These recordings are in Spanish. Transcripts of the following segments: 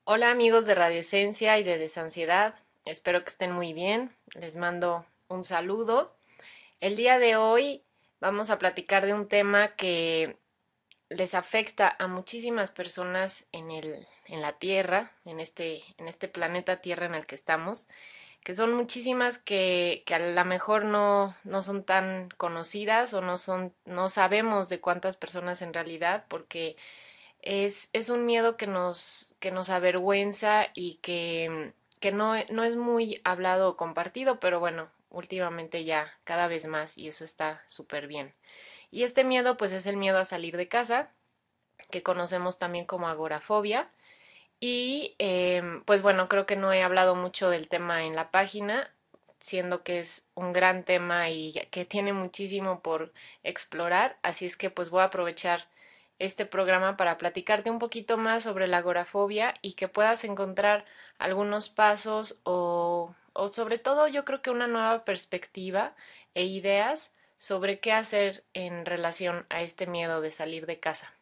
Hola amigos de Radioesencia y de Desansiedad, espero que estén muy bien, les mando un saludo. El día de hoy vamos a platicar de un tema que les afecta a muchísimas personas en la Tierra, en este planeta Tierra en el que estamos, que son muchísimas que a lo mejor no son tan conocidas o no sabemos de cuántas personas en realidad, porque es un miedo que nos avergüenza y que no es muy hablado o compartido, pero bueno, últimamente ya cada vez más y eso está súper bien. Y este miedo pues es el miedo a salir de casa, que conocemos también como agorafobia. Y pues bueno, creo que no he hablado mucho del tema en la página, siendo que es un gran tema y que tiene muchísimo por explorar, así es que pues voy a aprovechar este programa para platicarte un poquito más sobre la agorafobia y que puedas encontrar algunos pasos o sobre todo yo creo que una nueva perspectiva e ideas sobre qué hacer en relación a este miedo de salir de casa.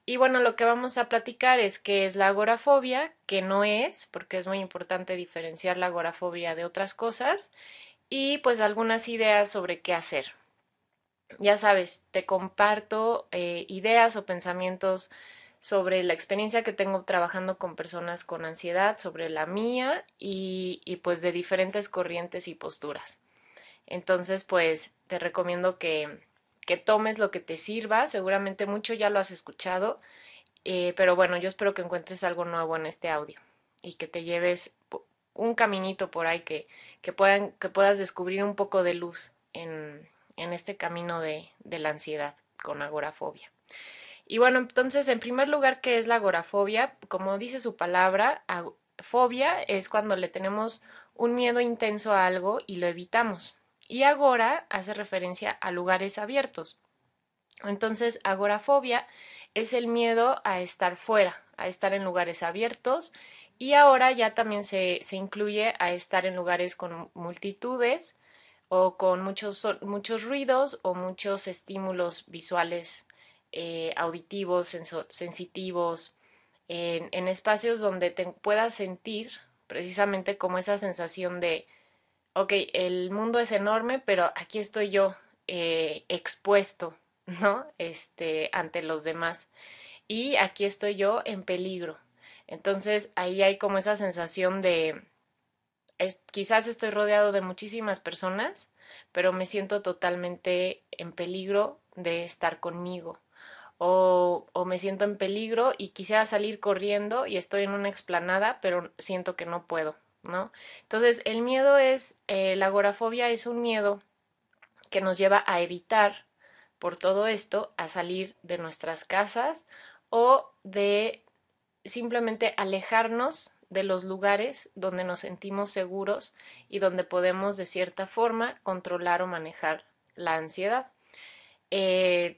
Y bueno, lo que vamos a platicar es qué es la agorafobia, qué no es, porque es muy importante diferenciar la agorafobia de otras cosas, y pues algunas ideas sobre qué hacer. Ya sabes, te comparto ideas o pensamientos sobre la experiencia que tengo trabajando con personas con ansiedad, sobre la mía y pues de diferentes corrientes y posturas. Entonces, pues te recomiendo que tomes lo que te sirva, seguramente mucho ya lo has escuchado, pero bueno, yo espero que encuentres algo nuevo en este audio y que te lleves un caminito por ahí que puedas descubrir un poco de luz en este camino de la ansiedad con agorafobia. Y bueno, entonces, en primer lugar, ¿qué es la agorafobia? Como dice su palabra, fobia es cuando le tenemos un miedo intenso a algo y lo evitamos. Y agora hace referencia a lugares abiertos. Entonces, agorafobia es el miedo a estar fuera, a estar en lugares abiertos y ahora ya también se incluye a estar en lugares con multitudes o con muchos ruidos o muchos estímulos visuales, auditivos, sensitivos, en espacios donde te puedas sentir precisamente como esa sensación de, ok, el mundo es enorme, pero aquí estoy yo expuesto, ¿no? Ante los demás. Y aquí estoy yo en peligro. Entonces ahí hay como esa sensación de, quizás estoy rodeado de muchísimas personas, pero me siento totalmente en peligro de estar conmigo. O me siento en peligro y quisiera salir corriendo y estoy en una explanada, pero siento que no puedo, ¿no? Entonces, el miedo la agorafobia es un miedo que nos lleva a evitar, por todo esto, a salir de nuestras casas o de simplemente alejarnos de los lugares donde nos sentimos seguros y donde podemos de cierta forma controlar o manejar la ansiedad. Eh,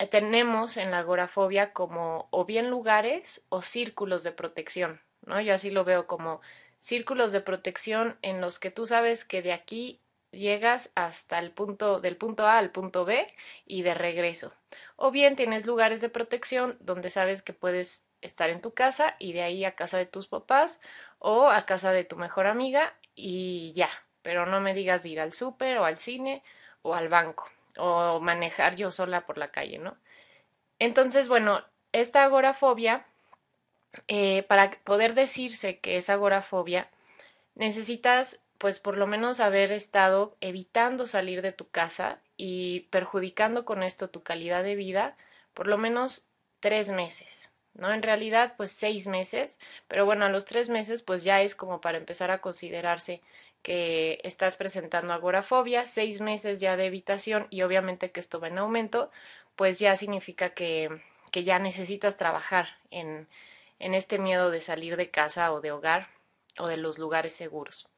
Tenemos en la agorafobia como o bien lugares o círculos de protección, ¿no? Yo así lo veo como círculos de protección en los que tú sabes que de aquí llegas hasta el punto, del punto A al punto B y de regreso. O bien tienes lugares de protección donde sabes que puedes estar en tu casa y de ahí a casa de tus papás o a casa de tu mejor amiga y ya, pero no me digas de ir al súper o al cine o al banco o manejar yo sola por la calle, ¿no? Entonces, bueno, esta agorafobia, para poder decirse que es agorafobia, necesitas, pues, por lo menos haber estado evitando salir de tu casa y perjudicando con esto tu calidad de vida por lo menos 3 meses, ¿no? En realidad, pues 6 meses, pero bueno, a los 3 meses, pues ya es como para empezar a considerarse que estás presentando agorafobia, 6 meses ya de evitación y obviamente que esto va en aumento, pues ya significa que ya necesitas trabajar en este miedo de salir de casa o de hogar o de los lugares seguros.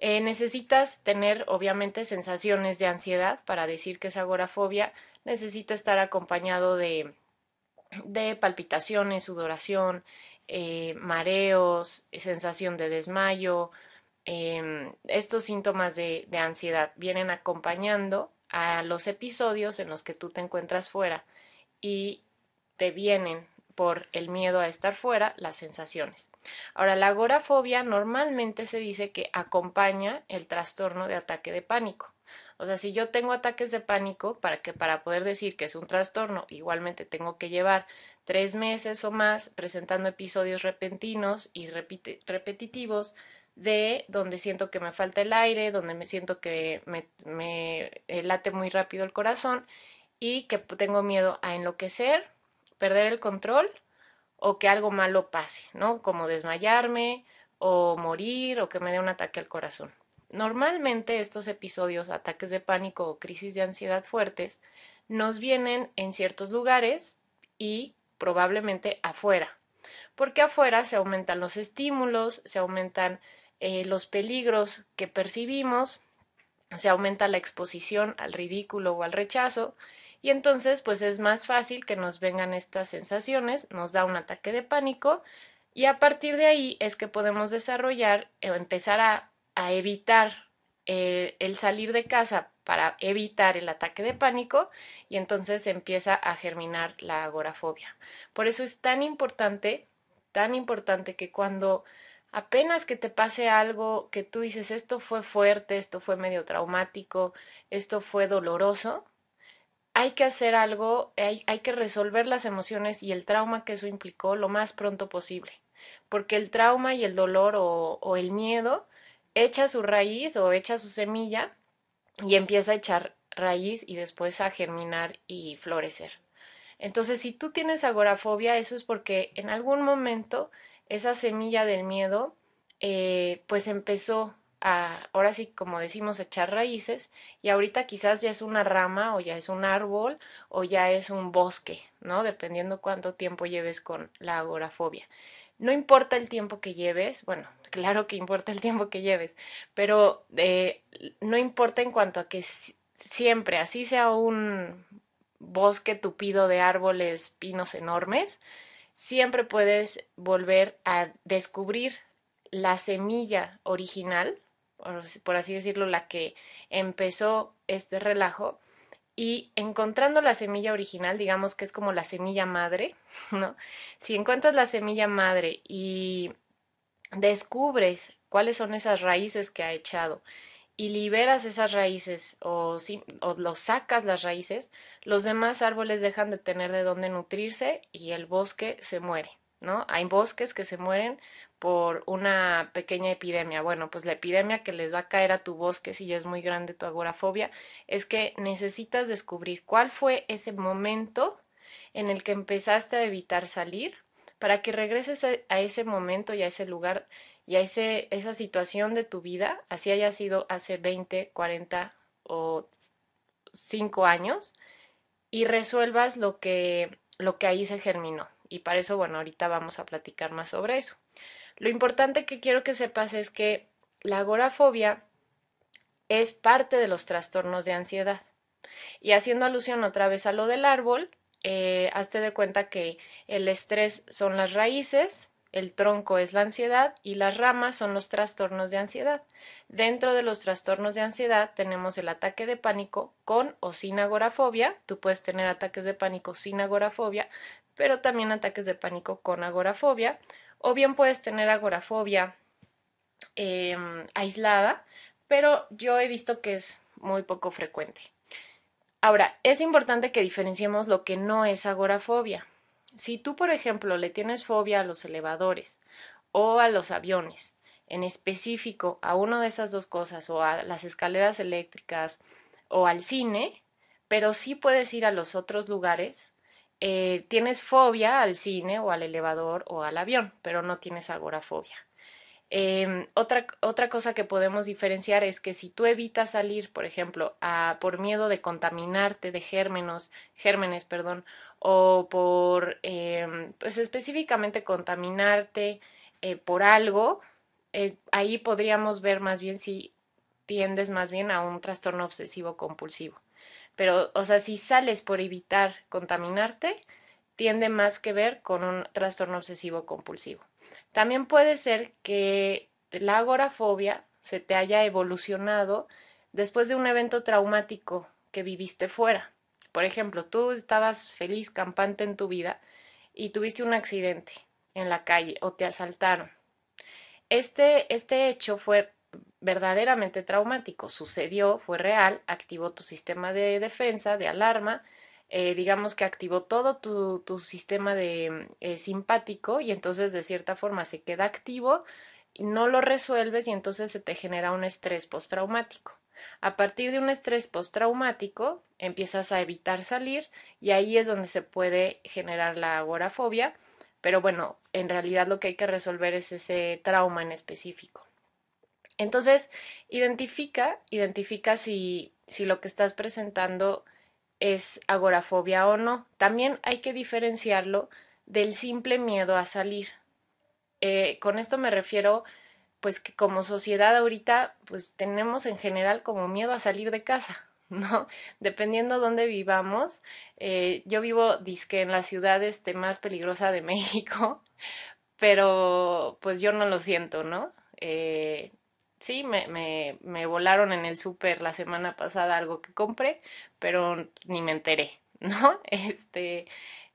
Necesitas tener, obviamente, sensaciones de ansiedad para decir que es agorafobia. Necesita estar acompañado de palpitaciones, sudoración, mareos, sensación de desmayo. Estos síntomas de ansiedad vienen acompañando a los episodios en los que tú te encuentras fuera y te vienen por el miedo a estar fuera, las sensaciones. Ahora, la agorafobia normalmente se dice que acompaña el trastorno de ataque de pánico. O sea, si yo tengo ataques de pánico, para poder decir que es un trastorno, igualmente tengo que llevar 3 meses o más presentando episodios repentinos y repetitivos de donde siento que me falta el aire, donde me siento que me late muy rápido el corazón y que tengo miedo a enloquecer, perder el control o que algo malo pase, ¿no? Como desmayarme o morir o que me dé un ataque al corazón. Normalmente estos episodios, ataques de pánico o crisis de ansiedad fuertes, nos vienen en ciertos lugares y probablemente afuera, porque afuera se aumentan los estímulos, se aumentan los peligros que percibimos, se aumenta la exposición al ridículo o al rechazo, y entonces pues es más fácil que nos vengan estas sensaciones, nos da un ataque de pánico, y a partir de ahí es que podemos desarrollar o empezar a evitar el salir de casa para evitar el ataque de pánico, y entonces empieza a germinar la agorafobia. Por eso es tan importante que cuando apenas que te pase algo que tú dices esto fue fuerte, esto fue medio traumático, esto fue doloroso, hay que hacer algo, hay que resolver las emociones y el trauma que eso implicó lo más pronto posible, porque el trauma y el dolor o el miedo echa su raíz o echa su semilla y empieza a echar raíz y después a germinar y florecer. Entonces, si tú tienes agorafobia, eso es porque en algún momento esa semilla del miedo, pues empezó a, ahora sí, como decimos, echar raíces, y ahorita quizás ya es una rama o ya es un árbol o ya es un bosque, ¿no? Dependiendo cuánto tiempo lleves con la agorafobia. No importa el tiempo que lleves, bueno, claro que importa el tiempo que lleves, pero no importa en cuanto a que siempre, así sea un bosque tupido de árboles, pinos enormes, siempre puedes volver a descubrir la semilla original, por así decirlo, la que empezó este relajo, y encontrando la semilla original, digamos que es como la semilla madre, ¿no? Si encuentras la semilla madre y descubres cuáles son esas raíces que ha echado y liberas esas raíces o los sacas las raíces, los demás árboles dejan de tener de dónde nutrirse y el bosque se muere, ¿no? Hay bosques que se mueren por una pequeña epidemia. Bueno, pues la epidemia que les va a caer a tu bosque si ya es muy grande tu agorafobia es que necesitas descubrir cuál fue ese momento en el que empezaste a evitar salir para que regreses a ese momento y a ese lugar y a esa situación de tu vida, así haya sido hace 20, 40 o 5 años, y resuelvas lo que ahí se germinó. Y para eso, bueno, ahorita vamos a platicar más sobre eso. Lo importante que quiero que sepas es que la agorafobia es parte de los trastornos de ansiedad. Y haciendo alusión otra vez a lo del árbol, hazte de cuenta que el estrés son las raíces, el tronco es la ansiedad y las ramas son los trastornos de ansiedad. Dentro de los trastornos de ansiedad tenemos el ataque de pánico con o sin agorafobia. Tú puedes tener ataques de pánico sin agorafobia, pero también ataques de pánico con agorafobia. O bien puedes tener agorafobia aislada, pero yo he visto que es muy poco frecuente. Ahora, es importante que diferenciemos lo que no es agorafobia. Si tú, por ejemplo, le tienes fobia a los elevadores o a los aviones, en específico a una de esas dos cosas, o a las escaleras eléctricas o al cine, pero sí puedes ir a los otros lugares, tienes fobia al cine o al elevador o al avión, pero no tienes agorafobia. Otra cosa que podemos diferenciar es que si tú evitas salir, por ejemplo, por miedo de contaminarte de gérmenes, perdón, o por, pues específicamente contaminarte por algo, ahí podríamos ver más bien si tiendes más bien a un trastorno obsesivo compulsivo. Pero, o sea, si sales por evitar contaminarte, tiende más que ver con un trastorno obsesivo compulsivo. También puede ser que la agorafobia se te haya evolucionado después de un evento traumático que viviste fuera. Por ejemplo, tú estabas feliz, campante en tu vida y tuviste un accidente en la calle o te asaltaron. Este hecho fue verdaderamente traumático, sucedió, fue real, activó tu sistema de defensa, de alarma, digamos que activó todo tu sistema de simpático y entonces de cierta forma se queda activo, no lo resuelves y entonces se te genera un estrés postraumático. A partir de un estrés postraumático empiezas a evitar salir y ahí es donde se puede generar la agorafobia, pero bueno, en realidad lo que hay que resolver es ese trauma en específico. Entonces, identifica si lo que estás presentando es agorafobia o no. También hay que diferenciarlo del simple miedo a salir. Con esto me refiero, pues que como sociedad ahorita, pues tenemos en general como miedo a salir de casa, ¿no? Dependiendo dónde vivamos. Yo vivo, dizque en la ciudad más peligrosa de México, pero pues yo no lo siento, ¿no? Sí, me volaron en el súper la semana pasada algo que compré, pero ni me enteré, ¿no?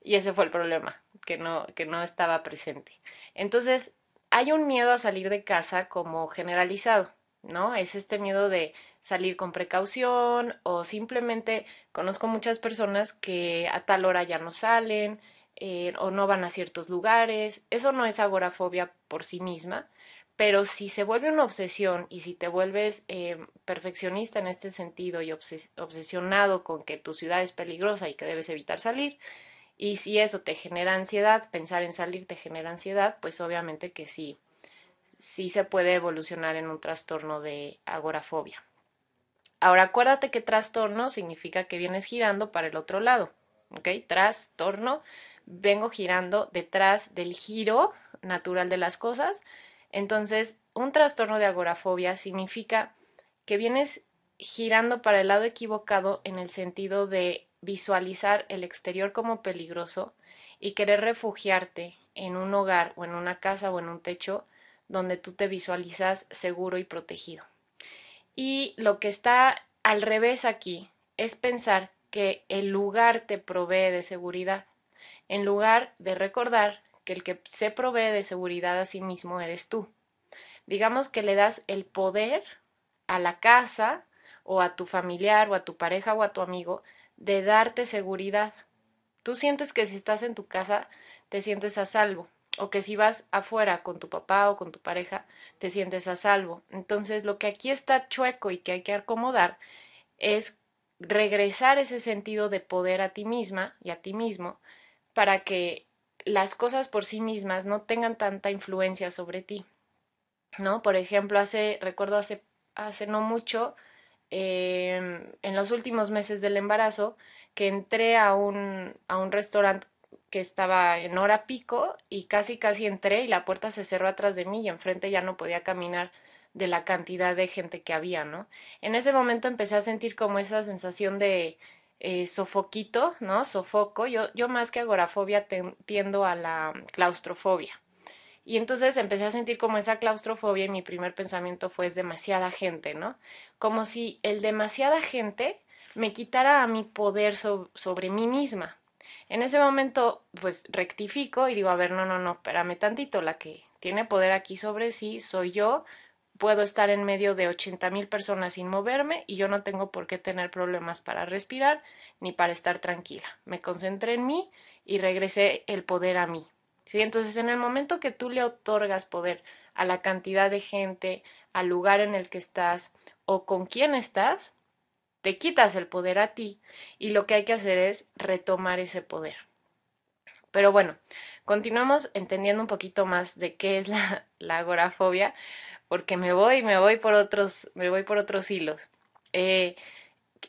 Y ese fue el problema, que no estaba presente. Entonces, hay un miedo a salir de casa como generalizado, ¿no? Es este miedo de salir con precaución o simplemente conozco muchas personas que a tal hora ya no salen, o no van a ciertos lugares. Eso no es agorafobia por sí misma, pero si se vuelve una obsesión y si te vuelves perfeccionista en este sentido y obsesionado con que tu ciudad es peligrosa y que debes evitar salir, y si eso te genera ansiedad, pensar en salir te genera ansiedad, pues obviamente que sí, sí se puede evolucionar en un trastorno de agorafobia. Ahora acuérdate que trastorno significa que vienes girando para el otro lado, ¿ok? Trastorno, vengo girando detrás del giro natural de las cosas. Entonces, un trastorno de agorafobia significa que vienes girando para el lado equivocado en el sentido de visualizar el exterior como peligroso y querer refugiarte en un hogar o en una casa o en un techo donde tú te visualizas seguro y protegido. Y lo que está al revés aquí es pensar que el lugar te provee de seguridad, en lugar de recordar que el que se provee de seguridad a sí mismo eres tú. Digamos que le das el poder a la casa o a tu familiar o a tu pareja o a tu amigo de darte seguridad. Tú sientes que si estás en tu casa te sientes a salvo, o que si vas afuera con tu papá o con tu pareja te sientes a salvo. Entonces lo que aquí está chueco y que hay que acomodar es regresar ese sentido de poder a ti misma y a ti mismo para que las cosas por sí mismas no tengan tanta influencia sobre ti, ¿no? Por ejemplo, recuerdo hace no mucho, en los últimos meses del embarazo, que entré a un restaurante que estaba en hora pico y casi entré y la puerta se cerró atrás de mí y enfrente ya no podía caminar de la cantidad de gente que había, ¿no? En ese momento empecé a sentir como esa sensación de sofoquito, ¿no? Sofoco. Yo más que agorafobia tiendo a la claustrofobia. Y entonces empecé a sentir como esa claustrofobia y mi primer pensamiento fue es demasiada gente, ¿no? Como si el demasiada gente me quitara a mi poder sobre mí misma. En ese momento, pues rectifico y digo, a ver, no, espérame tantito, la que tiene poder aquí sobre sí soy yo, puedo estar en medio de 80,000 personas sin moverme y yo no tengo por qué tener problemas para respirar ni para estar tranquila. Me concentré en mí y regresé el poder a mí. ¿Sí? Entonces, en el momento que tú le otorgas poder a la cantidad de gente, al lugar en el que estás o con quién estás, te quitas el poder a ti y lo que hay que hacer es retomar ese poder. Pero bueno, continuamos entendiendo un poquito más de qué es la agorafobia, porque me voy por otros hilos. Eh,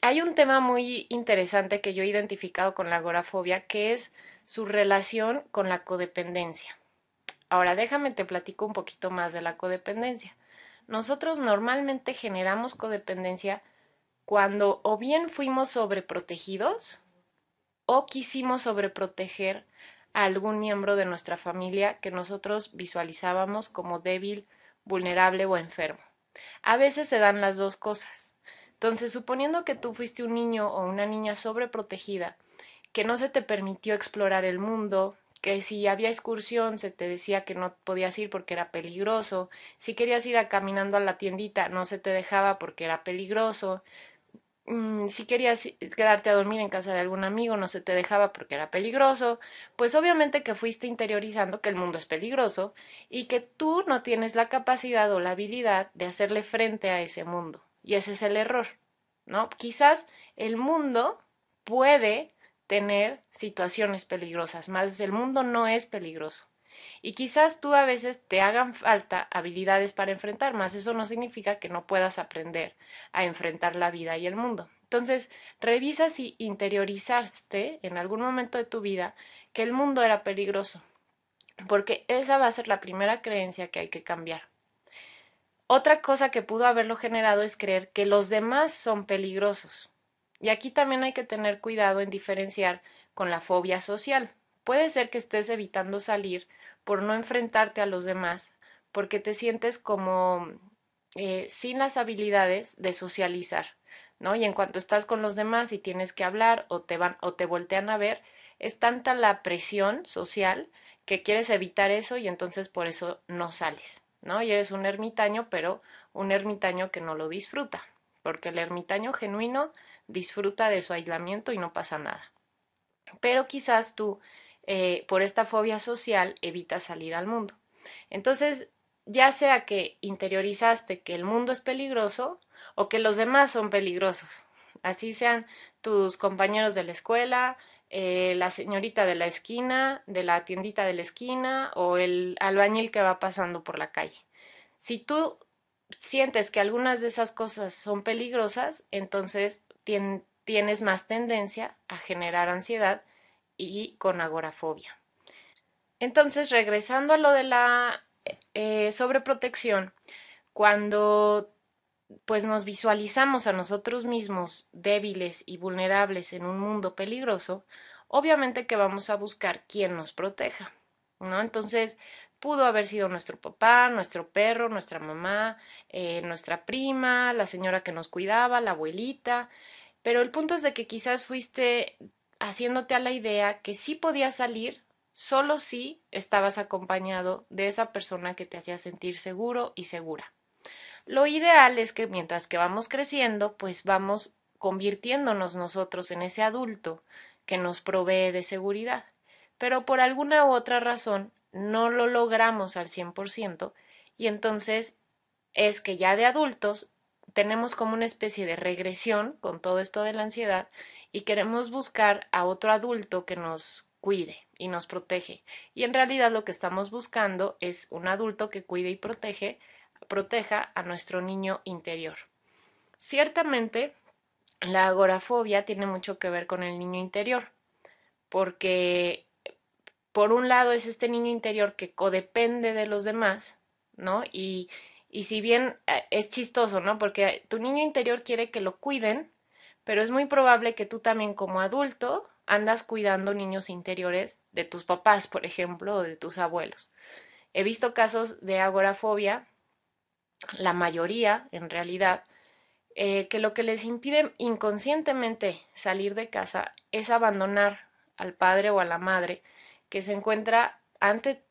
Hay un tema muy interesante que yo he identificado con la agorafobia, que es su relación con la codependencia. Ahora déjame te platico un poquito más de la codependencia. Nosotros normalmente generamos codependencia cuando o bien fuimos sobreprotegidos o quisimos sobreproteger a algún miembro de nuestra familia que nosotros visualizábamos como débil, vulnerable o enfermo. A veces se dan las dos cosas. Entonces, suponiendo que tú fuiste un niño o una niña sobreprotegida, que no se te permitió explorar el mundo, que si había excursión se te decía que no podías ir porque era peligroso, si querías ir caminando a la tiendita no se te dejaba porque era peligroso, si querías quedarte a dormir en casa de algún amigo no se te dejaba porque era peligroso, pues obviamente que fuiste interiorizando que el mundo es peligroso y que tú no tienes la capacidad o la habilidad de hacerle frente a ese mundo. Y ese es el error, ¿no? Quizás el mundo puede tener situaciones peligrosas, más el mundo no es peligroso. Y quizás tú a veces te hagan falta habilidades para enfrentar, más eso no significa que no puedas aprender a enfrentar la vida y el mundo. Entonces, revisa si interiorizaste en algún momento de tu vida que el mundo era peligroso, porque esa va a ser la primera creencia que hay que cambiar. Otra cosa que pudo haberlo generado es creer que los demás son peligrosos. Y aquí también hay que tener cuidado en diferenciar con la fobia social. Puede ser que estés evitando salir por no enfrentarte a los demás, porque te sientes como sin las habilidades de socializar, ¿no? Y en cuanto estás con los demás y tienes que hablar o te voltean a ver, es tanta la presión social que quieres evitar eso y entonces por eso no sales, ¿no? Y eres un ermitaño, pero un ermitaño que no lo disfruta, porque el ermitaño genuino disfruta de su aislamiento y no pasa nada. Pero quizás tú, por esta fobia social, evitas salir al mundo. Entonces, ya sea que interiorizaste que el mundo es peligroso o que los demás son peligrosos, así sean tus compañeros de la escuela, la señorita de la esquina, de la tiendita de la esquina o el albañil que va pasando por la calle. Si tú sientes que algunas de esas cosas son peligrosas, entonces tienes más tendencia a generar ansiedad y con agorafobia. Entonces, regresando a lo de la sobreprotección, cuando pues nos visualizamos a nosotros mismos débiles y vulnerables en un mundo peligroso, obviamente que vamos a buscar quien nos proteja, ¿no? Entonces, pudo haber sido nuestro papá, nuestro perro, nuestra mamá, nuestra prima, la señora que nos cuidaba, la abuelita, pero el punto es de que quizás fuiste haciéndote a la idea que sí podías salir solo si estabas acompañado de esa persona que te hacía sentir seguro y segura. Lo ideal es que mientras que vamos creciendo, pues vamos convirtiéndonos nosotros en ese adulto que nos provee de seguridad. Pero por alguna u otra razón no lo logramos al 100% y entonces es que ya de adultos tenemos como una especie de regresión con todo esto de la ansiedad y queremos buscar a otro adulto que nos cuide y nos protege. Y en realidad lo que estamos buscando es un adulto que cuide y proteja a nuestro niño interior. Ciertamente, la agorafobia tiene mucho que ver con el niño interior, porque por un lado es este niño interior que codepende de los demás, ¿no? Y si bien es chistoso, ¿no? Porque tu niño interior quiere que lo cuiden, pero es muy probable que tú también como adulto andas cuidando niños interiores de tus papás, por ejemplo, o de tus abuelos. He visto casos de agorafobia, la mayoría en realidad, que lo que les impide inconscientemente salir de casa es abandonar al padre o a la madre que se encuentra ante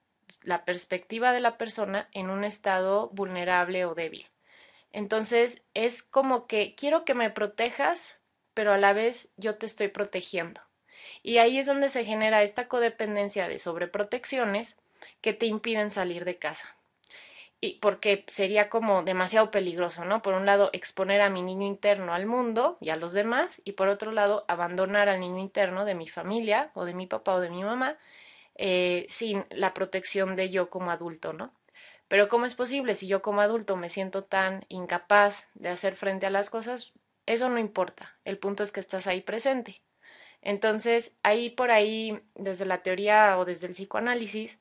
la perspectiva de la persona en un estado vulnerable o débil. Entonces es como que quiero que me protejas, pero a la vez yo te estoy protegiendo. Y ahí es donde se genera esta codependencia de sobreprotecciones que te impiden salir de casa y porque sería como demasiado peligroso, ¿no? Por un lado, exponer a mi niño interno al mundo y a los demás, y por otro lado, abandonar al niño interno de mi familia o de mi papá o de mi mamá sin la protección de yo como adulto, ¿no? Pero ¿cómo es posible si yo como adulto me siento tan incapaz de hacer frente a las cosas? Eso no importa, el punto es que estás ahí presente. Entonces, ahí por ahí, desde la teoría o desde el psicoanálisis,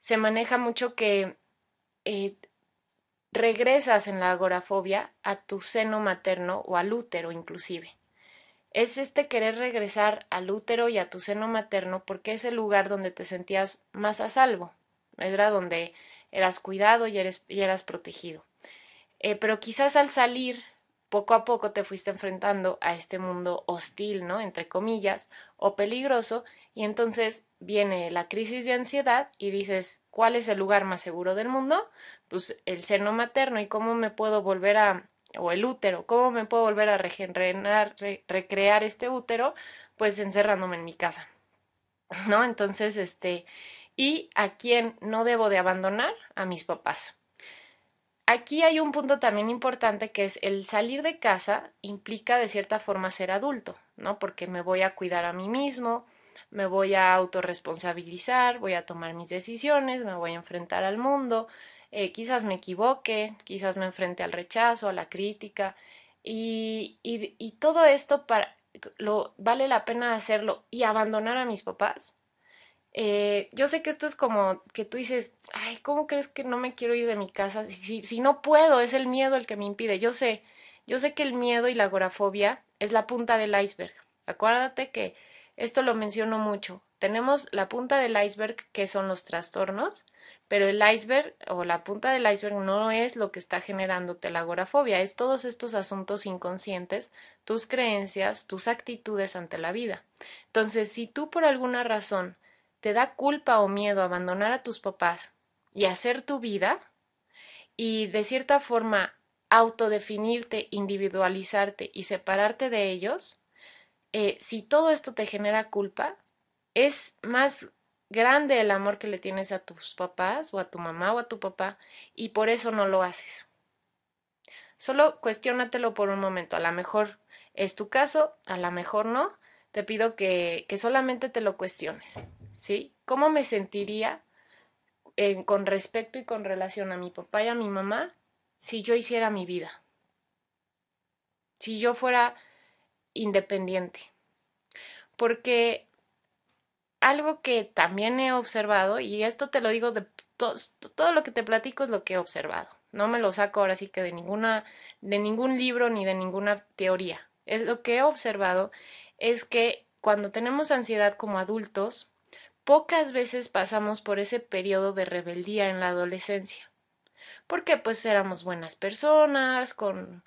se maneja mucho que eh, regresas en la agorafobia a tu seno materno o al útero inclusive. Es este querer regresar al útero y a tu seno materno porque es el lugar donde te sentías más a salvo, era donde eras cuidado y eras protegido. Pero quizás al salir, poco a poco te fuiste enfrentando a este mundo hostil, ¿no? Entre comillas, o peligroso, Y entonces viene la crisis de ansiedad y dices, ¿cuál es el lugar más seguro del mundo? Pues el seno materno. ¿Y cómo me puedo volver a, o el útero, cómo me puedo volver a regenerar, recrear este útero? Pues encerrándome en mi casa, ¿no? Entonces, ¿y a quién no debo de abandonar? A mis papás. Aquí hay un punto también importante que es el salir de casa implica de cierta forma ser adulto, ¿no? Porque me voy a cuidar a mí mismo, me voy a autorresponsabilizar, voy a tomar mis decisiones, me voy a enfrentar al mundo, quizás me equivoque, quizás me enfrente al rechazo, a la crítica, y todo esto vale la pena hacerlo y abandonar a mis papás. Yo sé que esto es como que tú dices, ay, ¿cómo crees que no me quiero ir de mi casa? Si no puedo, es el miedo el que me impide. Yo sé que el miedo y la agorafobia es la punta del iceberg. Acuérdate que esto lo menciono mucho. Tenemos la punta del iceberg, que son los trastornos, pero el iceberg o la punta del iceberg no es lo que está generándote la agorafobia, es todos estos asuntos inconscientes, tus creencias, tus actitudes ante la vida. Entonces, si tú por alguna razón te da culpa o miedo abandonar a tus papás y hacer tu vida y de cierta forma autodefinirte, individualizarte y separarte de ellos, si todo esto te genera culpa, es más grande el amor que le tienes a tus papás o a tu mamá o a tu papá y por eso no lo haces. Solo cuestiónatelo por un momento. A lo mejor es tu caso, a lo mejor no. Te pido que solamente te lo cuestiones. ¿Sí? ¿Cómo me sentiría con respecto y con relación a mi papá y a mi mamá si yo hiciera mi vida? Si yo fuera independiente. Porque algo que también he observado, y esto te lo digo todo lo que te platico es lo que he observado. No me lo saco ahora sí que de ningún libro ni de ninguna teoría. Es lo que he observado es que cuando tenemos ansiedad como adultos, pocas veces pasamos por ese periodo de rebeldía en la adolescencia porque pues éramos buenas personas, con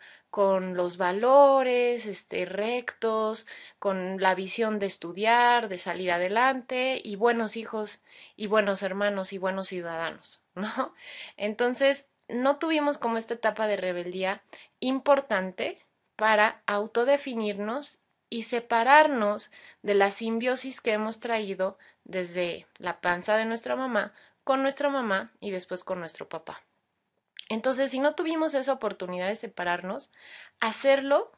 los valores, rectos, con la visión de estudiar, de salir adelante, y buenos hijos, y buenos hermanos, y buenos ciudadanos, ¿no? Entonces, no tuvimos como esta etapa de rebeldía importante para autodefinirnos y separarnos de la simbiosis que hemos traído desde la panza de nuestra mamá, con nuestra mamá y después con nuestro papá. Entonces, si no tuvimos esa oportunidad de separarnos, hacerlo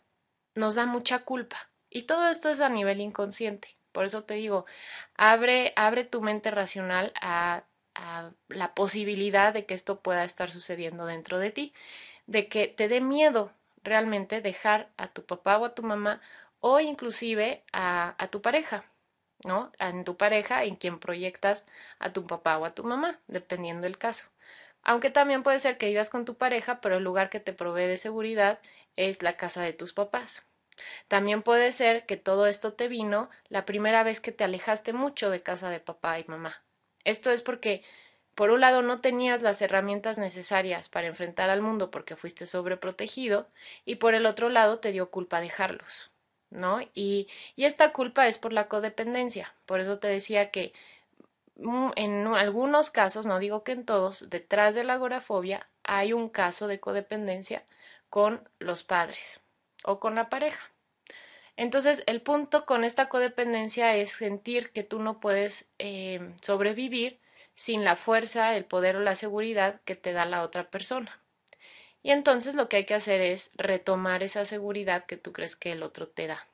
nos da mucha culpa. Y todo esto es a nivel inconsciente. Por eso te digo, abre tu mente racional a la posibilidad de que esto pueda estar sucediendo dentro de ti, de que te dé miedo realmente dejar a tu papá o a tu mamá o inclusive a tu pareja, ¿no? En tu pareja en quien proyectas a tu papá o a tu mamá, dependiendo del caso. Aunque también puede ser que vivas con tu pareja, pero el lugar que te provee de seguridad es la casa de tus papás. También puede ser que todo esto te vino la primera vez que te alejaste mucho de casa de papá y mamá. Esto es porque, por un lado, no tenías las herramientas necesarias para enfrentar al mundo porque fuiste sobreprotegido, y por el otro lado te dio culpa dejarlos, ¿no? Y esta culpa es por la codependencia. Por eso te decía que en algunos casos, no digo que en todos, detrás de la agorafobia hay un caso de codependencia con los padres o con la pareja. Entonces, el punto con esta codependencia es sentir que tú no puedes sobrevivir sin la fuerza, el poder o la seguridad que te da la otra persona. Y entonces lo que hay que hacer es retomar esa seguridad que tú crees que el otro te da.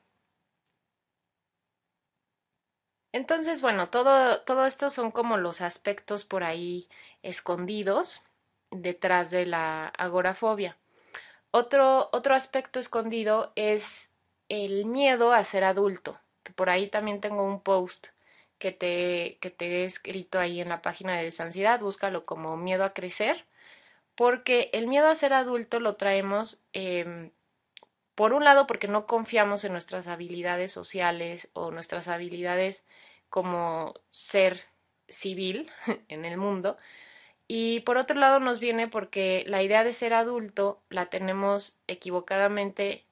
Entonces, bueno, todo esto son como los aspectos por ahí escondidos detrás de la agorafobia. Otro aspecto escondido es el miedo a ser adulto, que por ahí también tengo un post que te he escrito ahí en la página de Desansiedad, búscalo como miedo a crecer, porque el miedo a ser adulto lo traemos por un lado porque no confiamos en nuestras habilidades sociales o nuestras habilidades como ser civil en el mundo, y por otro lado nos viene porque la idea de ser adulto la tenemos equivocadamente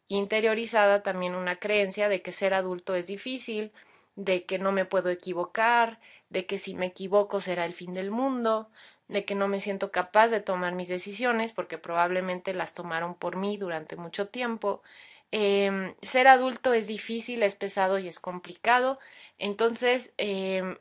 interiorizada también una creencia de que ser adulto es difícil, de que no me puedo equivocar, de que si me equivoco será el fin del mundo, de que no me siento capaz de tomar mis decisiones porque probablemente las tomaron por mí durante mucho tiempo. Ser adulto es difícil, es pesado y es complicado. Entonces,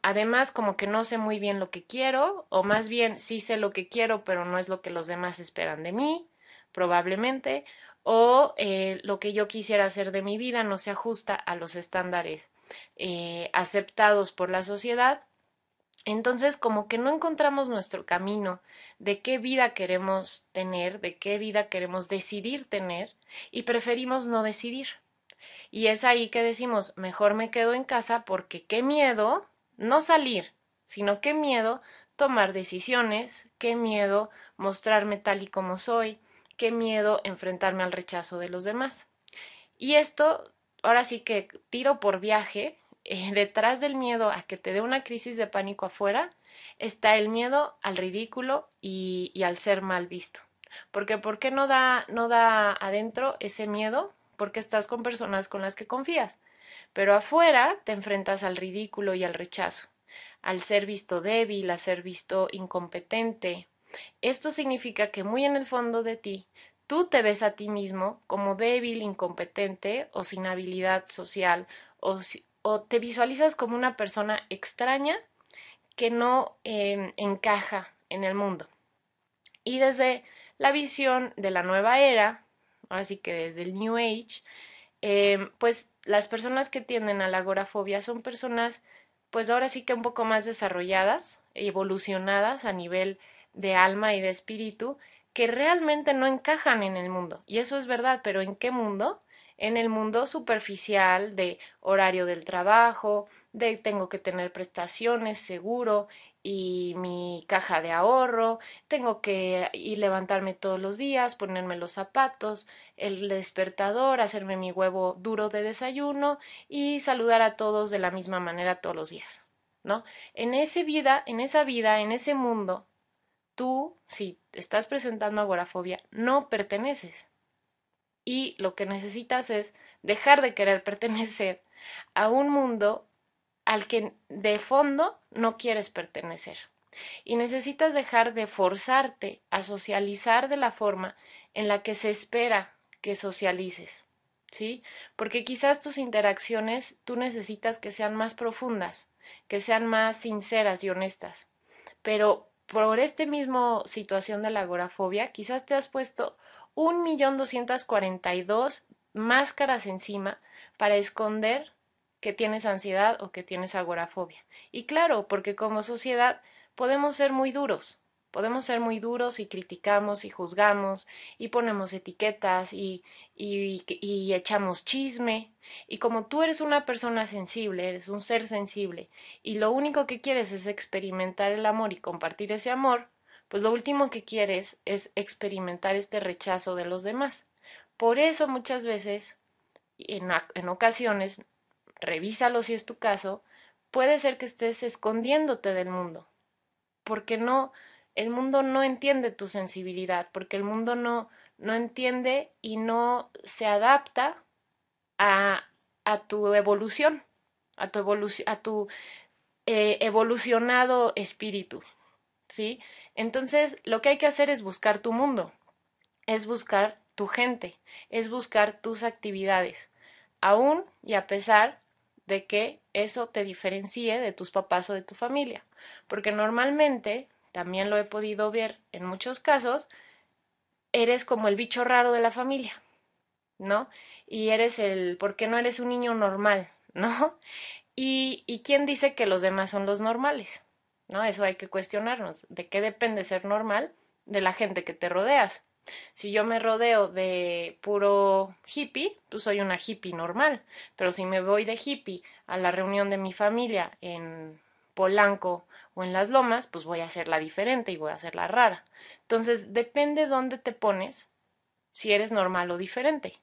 además, como que no sé muy bien lo que quiero, o más bien sí sé lo que quiero, pero no es lo que los demás esperan de mí, probablemente, o lo que yo quisiera hacer de mi vida no se ajusta a los estándares aceptados por la sociedad. Entonces, como que no encontramos nuestro camino de qué vida queremos tener, de qué vida queremos decidir tener, y preferimos no decidir. Y es ahí que decimos, mejor me quedo en casa porque qué miedo no salir, sino qué miedo tomar decisiones, qué miedo mostrarme tal y como soy, qué miedo enfrentarme al rechazo de los demás. Y esto, ahora sí que tiro por viaje, detrás del miedo a que te dé una crisis de pánico afuera, está el miedo al ridículo y al ser mal visto. Porque ¿por qué no da adentro ese miedo? Porque estás con personas con las que confías. Pero afuera te enfrentas al ridículo y al rechazo, al ser visto débil, a ser visto incompetente. Esto significa que muy en el fondo de ti, tú te ves a ti mismo como débil, incompetente o sin habilidad social, o te visualizas como una persona extraña que no encaja en el mundo. Y desde la visión de la nueva era, ahora sí que desde el New Age, pues las personas que tienden a la agorafobia son personas, pues ahora sí que un poco más desarrolladas, evolucionadas a nivel de alma y de espíritu, que realmente no encajan en el mundo. Y eso es verdad, pero ¿en qué mundo? En el mundo superficial de horario del trabajo, de tengo que tener prestaciones, seguro y mi caja de ahorro, tengo que ir levantarme todos los días, ponerme los zapatos, el despertador, hacerme mi huevo duro de desayuno y saludar a todos de la misma manera todos los días, ¿no? En ese mundo, tú, si estás presentando agorafobia, no perteneces. Y lo que necesitas es dejar de querer pertenecer a un mundo al que de fondo no quieres pertenecer. Y necesitas dejar de forzarte a socializar de la forma en la que se espera que socialices, ¿sí? Porque quizás tus interacciones tú necesitas que sean más profundas, que sean más sinceras y honestas. Pero por este mismo situación de la agorafobia, quizás te has puesto 1.242.000 máscaras encima para esconder que tienes ansiedad o que tienes agorafobia. Y claro, porque como sociedad podemos ser muy duros y criticamos y juzgamos y ponemos etiquetas y echamos chisme. Y como tú eres una persona sensible, eres un ser sensible, y lo único que quieres es experimentar el amor y compartir ese amor, pues lo último que quieres es experimentar este rechazo de los demás. Por eso muchas veces, en ocasiones, revísalo si es tu caso, puede ser que estés escondiéndote del mundo, porque no, el mundo no entiende tu sensibilidad, porque el mundo no entiende y no se adapta a, a tu evolución, a tu evolucionado espíritu, ¿sí? Entonces, lo que hay que hacer es buscar tu mundo, es buscar tu gente, es buscar tus actividades, aún y a pesar de que eso te diferencie de tus papás o de tu familia, porque normalmente, también lo he podido ver en muchos casos, eres como el bicho raro de la familia, ¿no? Y eres ¿por qué no eres un niño normal, ¿no? ¿Y quién dice que los demás son los normales? ¿No? Eso hay que cuestionarnos. ¿De qué depende ser normal? De la gente que te rodeas. Si yo me rodeo de puro hippie, pues soy una hippie normal. Pero si me voy de hippie a la reunión de mi familia en Polanco o en Las Lomas, pues voy a hacerla diferente y voy a hacerla rara. Entonces, depende dónde te pones, si eres normal o diferente.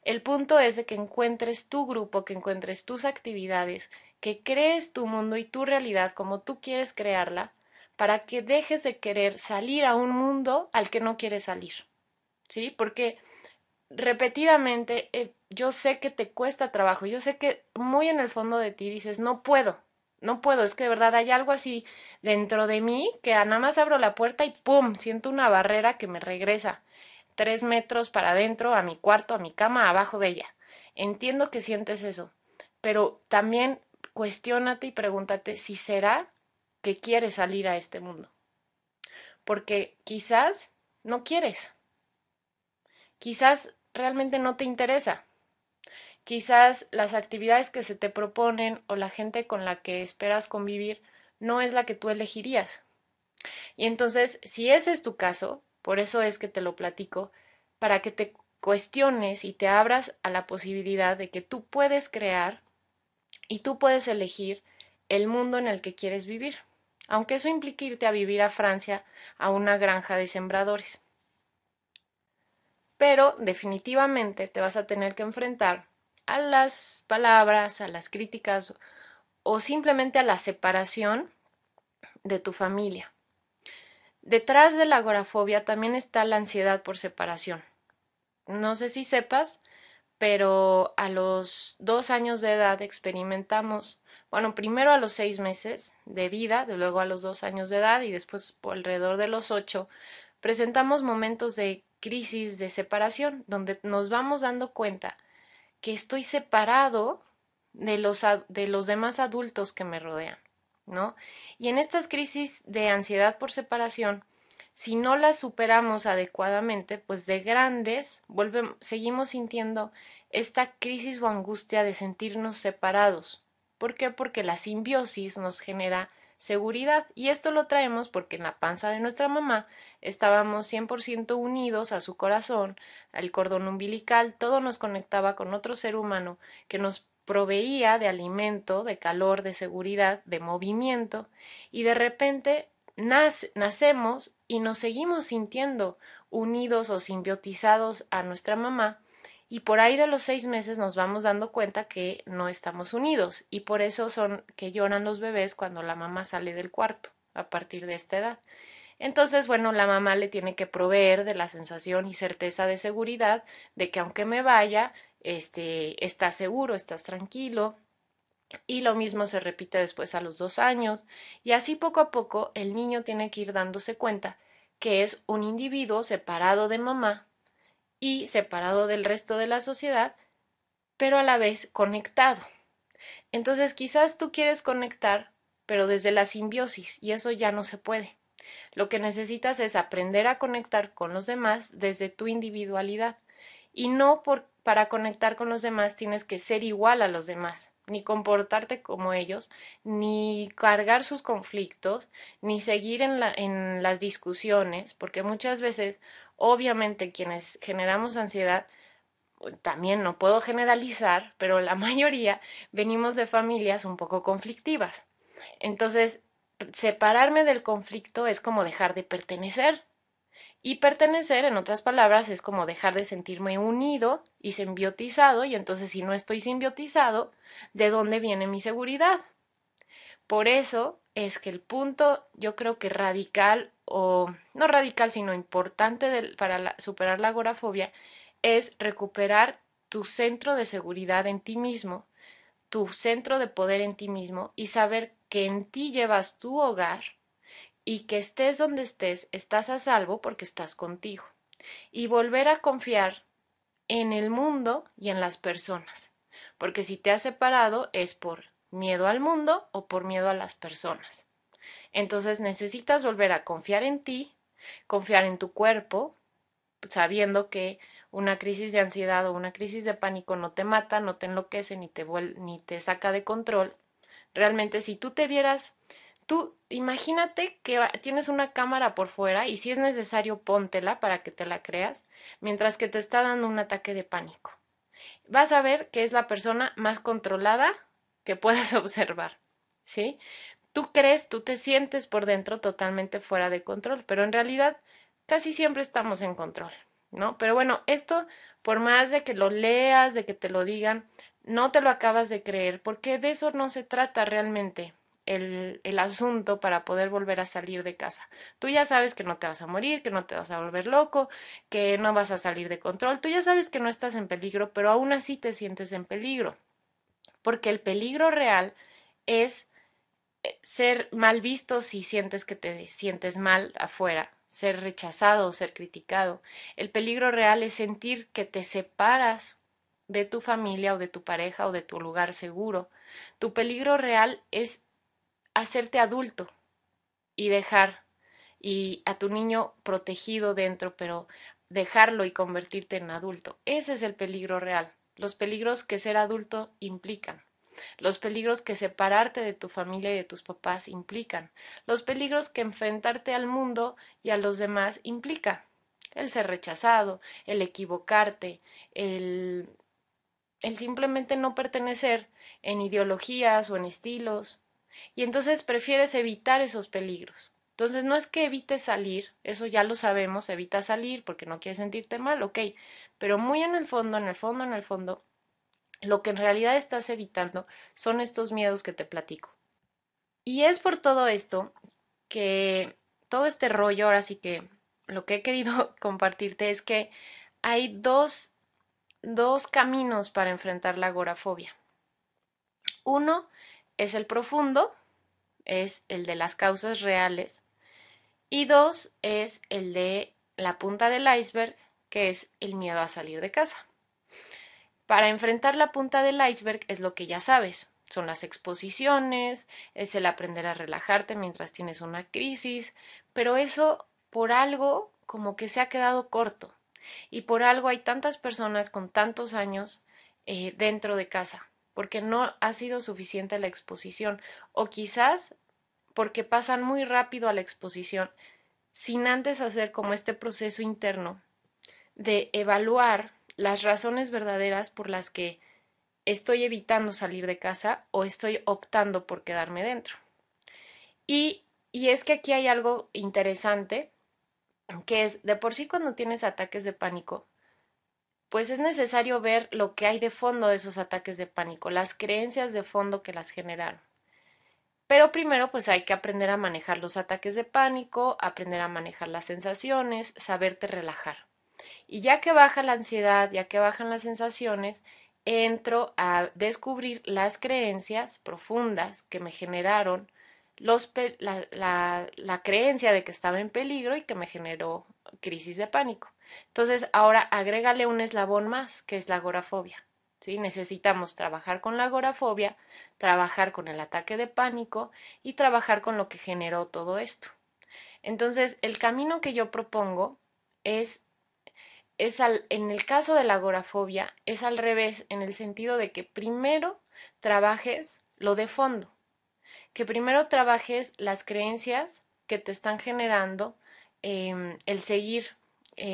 El punto es de que encuentres tu grupo, que encuentres tus actividades, que crees tu mundo y tu realidad como tú quieres crearla, para que dejes de querer salir a un mundo al que no quieres salir, ¿sí? Porque repetidamente, yo sé que te cuesta trabajo, yo sé que muy en el fondo de ti dices, no puedo, no puedo, es que de verdad hay algo así dentro de mí que nada más abro la puerta y ¡pum! Siento una barrera que me regresa 3 metros para adentro, a mi cuarto, a mi cama, abajo de ella. Entiendo que sientes eso, pero también cuestiónate y pregúntate si será que quieres salir a este mundo, porque quizás no quieres, quizás realmente no te interesa. Quizás las actividades que se te proponen o la gente con la que esperas convivir no es la que tú elegirías. Y entonces, si ese es tu caso, por eso es que te lo platico, para que te cuestiones y te abras a la posibilidad de que tú puedes crear y tú puedes elegir el mundo en el que quieres vivir, aunque eso implique irte a vivir a Francia a una granja de sembradores. Pero definitivamente te vas a tener que enfrentar a las palabras, a las críticas o simplemente a la separación de tu familia. Detrás de la agorafobia también está la ansiedad por separación. No sé si sepas, pero a los 2 años de edad experimentamos, bueno, primero a los 6 meses de vida, luego a los 2 años de edad y después por alrededor de los 8, presentamos momentos de crisis de separación, donde nos vamos dando cuenta que estoy separado de los demás adultos que me rodean, ¿no? Y en estas crisis de ansiedad por separación, si no las superamos adecuadamente, pues de grandes seguimos sintiendo esta crisis o angustia de sentirnos separados. ¿Por qué? Porque la simbiosis nos genera seguridad y esto lo traemos porque en la panza de nuestra mamá estábamos 100% unidos a su corazón, al cordón umbilical, todo nos conectaba con otro ser humano que nos proveía de alimento, de calor, de seguridad, de movimiento y de repente nacemos y nos seguimos sintiendo unidos o simbiotizados a nuestra mamá y por ahí de los 6 meses nos vamos dando cuenta que no estamos unidos y por eso son que lloran los bebés cuando la mamá sale del cuarto a partir de esta edad. Entonces, bueno, la mamá le tiene que proveer de la sensación y certeza de seguridad de que aunque me vaya, estás seguro, estás tranquilo, y lo mismo se repite después a los 2 años, y así poco a poco el niño tiene que ir dándose cuenta que es un individuo separado de mamá y separado del resto de la sociedad, pero a la vez conectado. Entonces quizás tú quieres conectar, pero desde la simbiosis, y eso ya no se puede. Lo que necesitas es aprender a conectar con los demás desde tu individualidad. Y no para conectar con los demás tienes que ser igual a los demás, ni comportarte como ellos, ni cargar sus conflictos, ni seguir en las discusiones, porque muchas veces, obviamente, quienes generamos ansiedad, también no puedo generalizar, pero la mayoría venimos de familias un poco conflictivas. Entonces, separarme del conflicto es como dejar de pertenecer. Y pertenecer, en otras palabras, es como dejar de sentirme unido y simbiotizado, y entonces si no estoy simbiotizado, ¿de dónde viene mi seguridad? Por eso es que el punto, yo creo que radical, o no radical, sino importante para superar la agorafobia, es recuperar tu centro de seguridad en ti mismo, tu centro de poder en ti mismo y saber que en ti llevas tu hogar y que estés donde estés, estás a salvo porque estás contigo. Y volver a confiar en el mundo y en las personas. Porque si te has separado es por miedo al mundo o por miedo a las personas. Entonces necesitas volver a confiar en ti, confiar en tu cuerpo, sabiendo que una crisis de ansiedad o una crisis de pánico no te mata, no te enloquece ni te saca de control. Realmente si tú te vieras, tú imagínate que tienes una cámara por fuera y si es necesario póntela para que te la creas, mientras que te está dando un ataque de pánico. Vas a ver que es la persona más controlada que puedas observar, ¿sí? Tú crees, tú te sientes por dentro totalmente fuera de control, pero en realidad casi siempre estamos en control, ¿no? Pero bueno, esto, por más de que lo leas, de que te lo digan, no te lo acabas de creer, porque de eso no se trata realmente. el asunto para poder volver a salir de casa. Tú ya sabes que no te vas a morir, que no te vas a volver loco, que no vas a salir de control. Tú ya sabes que no estás en peligro, pero aún así te sientes en peligro. Porque el peligro real es ser mal visto si sientes que te sientes mal afuera, ser rechazado o ser criticado. El peligro real es sentir que te separas de tu familia o de tu pareja o de tu lugar seguro. Tu peligro real es hacerte adulto y dejar y a tu niño protegido dentro, pero dejarlo y convertirte en adulto. Ese es el peligro real, los peligros que ser adulto implican, los peligros que separarte de tu familia y de tus papás implican, los peligros que enfrentarte al mundo y a los demás implica. El ser rechazado, el equivocarte, el simplemente no pertenecer en ideologías o en estilos, y entonces prefieres evitar esos peligros. Entonces no es que evites salir, eso ya lo sabemos, evita salir porque no quieres sentirte mal, ok, pero muy en el fondo, en el fondo, en el fondo, lo que en realidad estás evitando son estos miedos que te platico. Y es por todo esto que todo este rollo, ahora sí que lo que he querido compartirte es que hay dos caminos para enfrentar la agorafobia. Uno es el profundo, es el de las causas reales, y dos es el de la punta del iceberg, que es el miedo a salir de casa. Para enfrentar la punta del iceberg es lo que ya sabes, son las exposiciones, es el aprender a relajarte mientras tienes una crisis, pero eso por algo como que se ha quedado corto y por algo hay tantas personas con tantos años dentro de casa, porque no ha sido suficiente la exposición o quizás porque pasan muy rápido a la exposición sin antes hacer como este proceso interno de evaluar las razones verdaderas por las que estoy evitando salir de casa o estoy optando por quedarme dentro. Y es que aquí hay algo interesante, que es de por sí cuando tienes ataques de pánico, pues es necesario ver lo que hay de fondo de esos ataques de pánico, las creencias de fondo que las generaron. Pero primero pues hay que aprender a manejar los ataques de pánico, aprender a manejar las sensaciones, saberte relajar. Y ya que baja la ansiedad, ya que bajan las sensaciones, entro a descubrir las creencias profundas que me generaron la creencia de que estaba en peligro y que me generó crisis de pánico. Entonces, ahora agrégale un eslabón más, que es la agorafobia. ¿Sí? Necesitamos trabajar con la agorafobia, trabajar con el ataque de pánico y trabajar con lo que generó todo esto. Entonces, el camino que yo propongo es en el caso de la agorafobia, es al revés, en el sentido de que primero trabajes lo de fondo, que primero trabajes las creencias que te están generando el seguir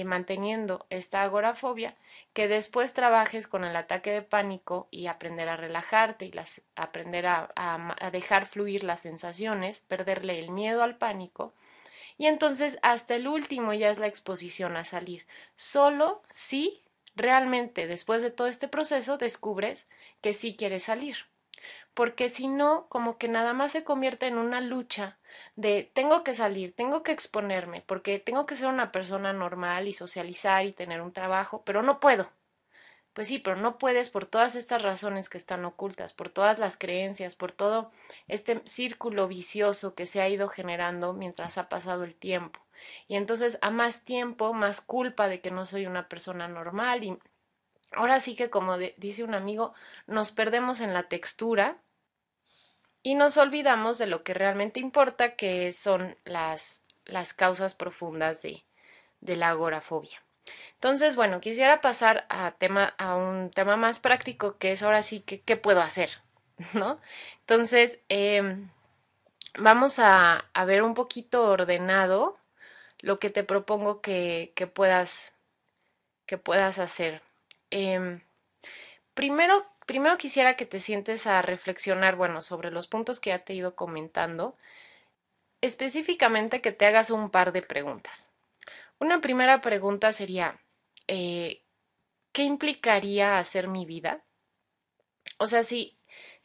manteniendo esta agorafobia, que después trabajes con el ataque de pánico y aprender a relajarte y aprender a dejar fluir las sensaciones, perderle el miedo al pánico. Y entonces hasta el último ya es la exposición a salir. Solo si realmente después de todo este proceso descubres que sí quieres salir. Porque si no, como que nada más se convierte en una lucha de tengo que salir, tengo que exponerme, porque tengo que ser una persona normal y socializar y tener un trabajo, pero no puedo. Pues sí, pero no puedes por todas estas razones que están ocultas, por todas las creencias, por todo este círculo vicioso que se ha ido generando mientras ha pasado el tiempo. Y entonces a más tiempo, más culpa de que no soy una persona normal y ahora sí que como dice un amigo, nos perdemos en la textura y nos olvidamos de lo que realmente importa, que son las causas profundas de la agorafobia. Entonces, bueno, quisiera pasar a un tema más práctico, que es ahora sí que qué puedo hacer, ¿no? Entonces, vamos a ver un poquito ordenado lo que te propongo que puedas hacer. Eh, primero quisiera que te sientes a reflexionar, bueno, sobre los puntos que ya te he ido comentando, específicamente que te hagas un par de preguntas. Una primera pregunta sería, eh, ¿qué implicaría hacer mi vida? O sea, si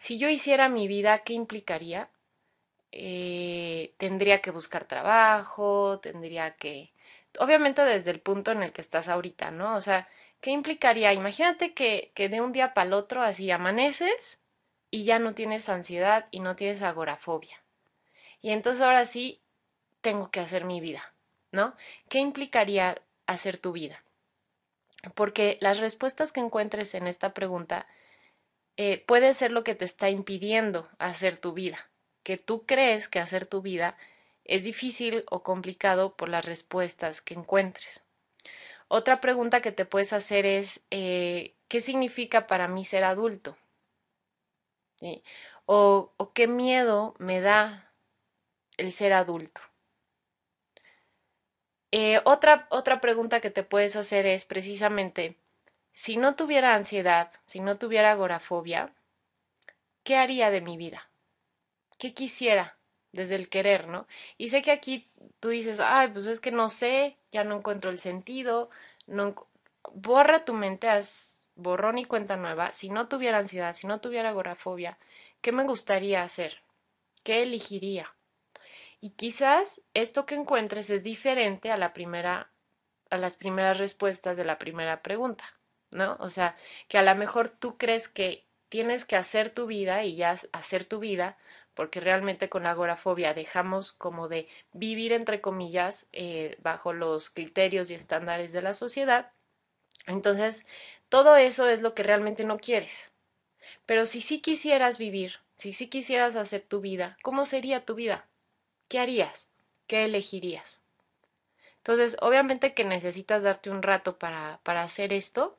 yo hiciera mi vida, ¿qué implicaría? tendría que buscar trabajo, tendría que, obviamente desde el punto en el que estás ahorita, ¿no? O sea, ¿qué implicaría? Imagínate que de un día para el otro así amaneces y ya no tienes ansiedad y no tienes agorafobia. Y entonces ahora sí tengo que hacer mi vida, ¿no? ¿Qué implicaría hacer tu vida? Porque las respuestas que encuentres en esta pregunta puede ser lo que te está impidiendo hacer tu vida, que tú crees que hacer tu vida es difícil o complicado por las respuestas que encuentres. Otra pregunta que te puedes hacer es, ¿qué significa para mí ser adulto? ¿Sí? O qué miedo me da el ser adulto. Otra pregunta que te puedes hacer es precisamente, si no tuviera ansiedad, si no tuviera agorafobia, ¿qué haría de mi vida? ¿Qué quisiera? Desde el querer, ¿no? Y sé que aquí tú dices, ay, pues es que no sé, ya no encuentro el sentido, no borra tu mente, haz borrón y cuenta nueva. Si no tuviera ansiedad, si no tuviera agorafobia, ¿qué me gustaría hacer? ¿Qué elegiría? Y quizás esto que encuentres es diferente a a las primeras respuestas de la primera pregunta, ¿no? O sea, que a lo mejor tú crees que tienes que hacer tu vida y ya hacer tu vida, porque realmente con la agorafobia dejamos como de vivir entre comillas bajo los criterios y estándares de la sociedad. Entonces, todo eso es lo que realmente no quieres. Pero si sí quisieras vivir, si sí quisieras hacer tu vida, ¿cómo sería tu vida? ¿Qué harías? ¿Qué elegirías? Entonces, obviamente que necesitas darte un rato para hacer esto.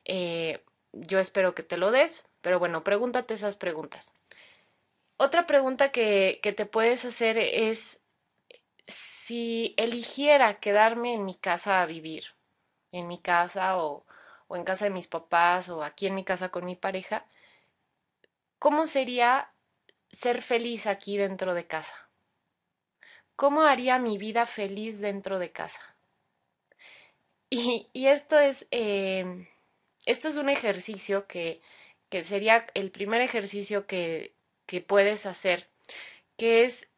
Yo espero que te lo des, pero bueno, pregúntate esas preguntas. Otra pregunta que te puedes hacer es si eligiera quedarme en mi casa a vivir, en mi casa o en casa de mis papás o aquí en mi casa con mi pareja, ¿cómo sería ser feliz aquí dentro de casa? ¿Cómo haría mi vida feliz dentro de casa? Y esto es un ejercicio que sería el primer ejercicio que puedes hacer, que es,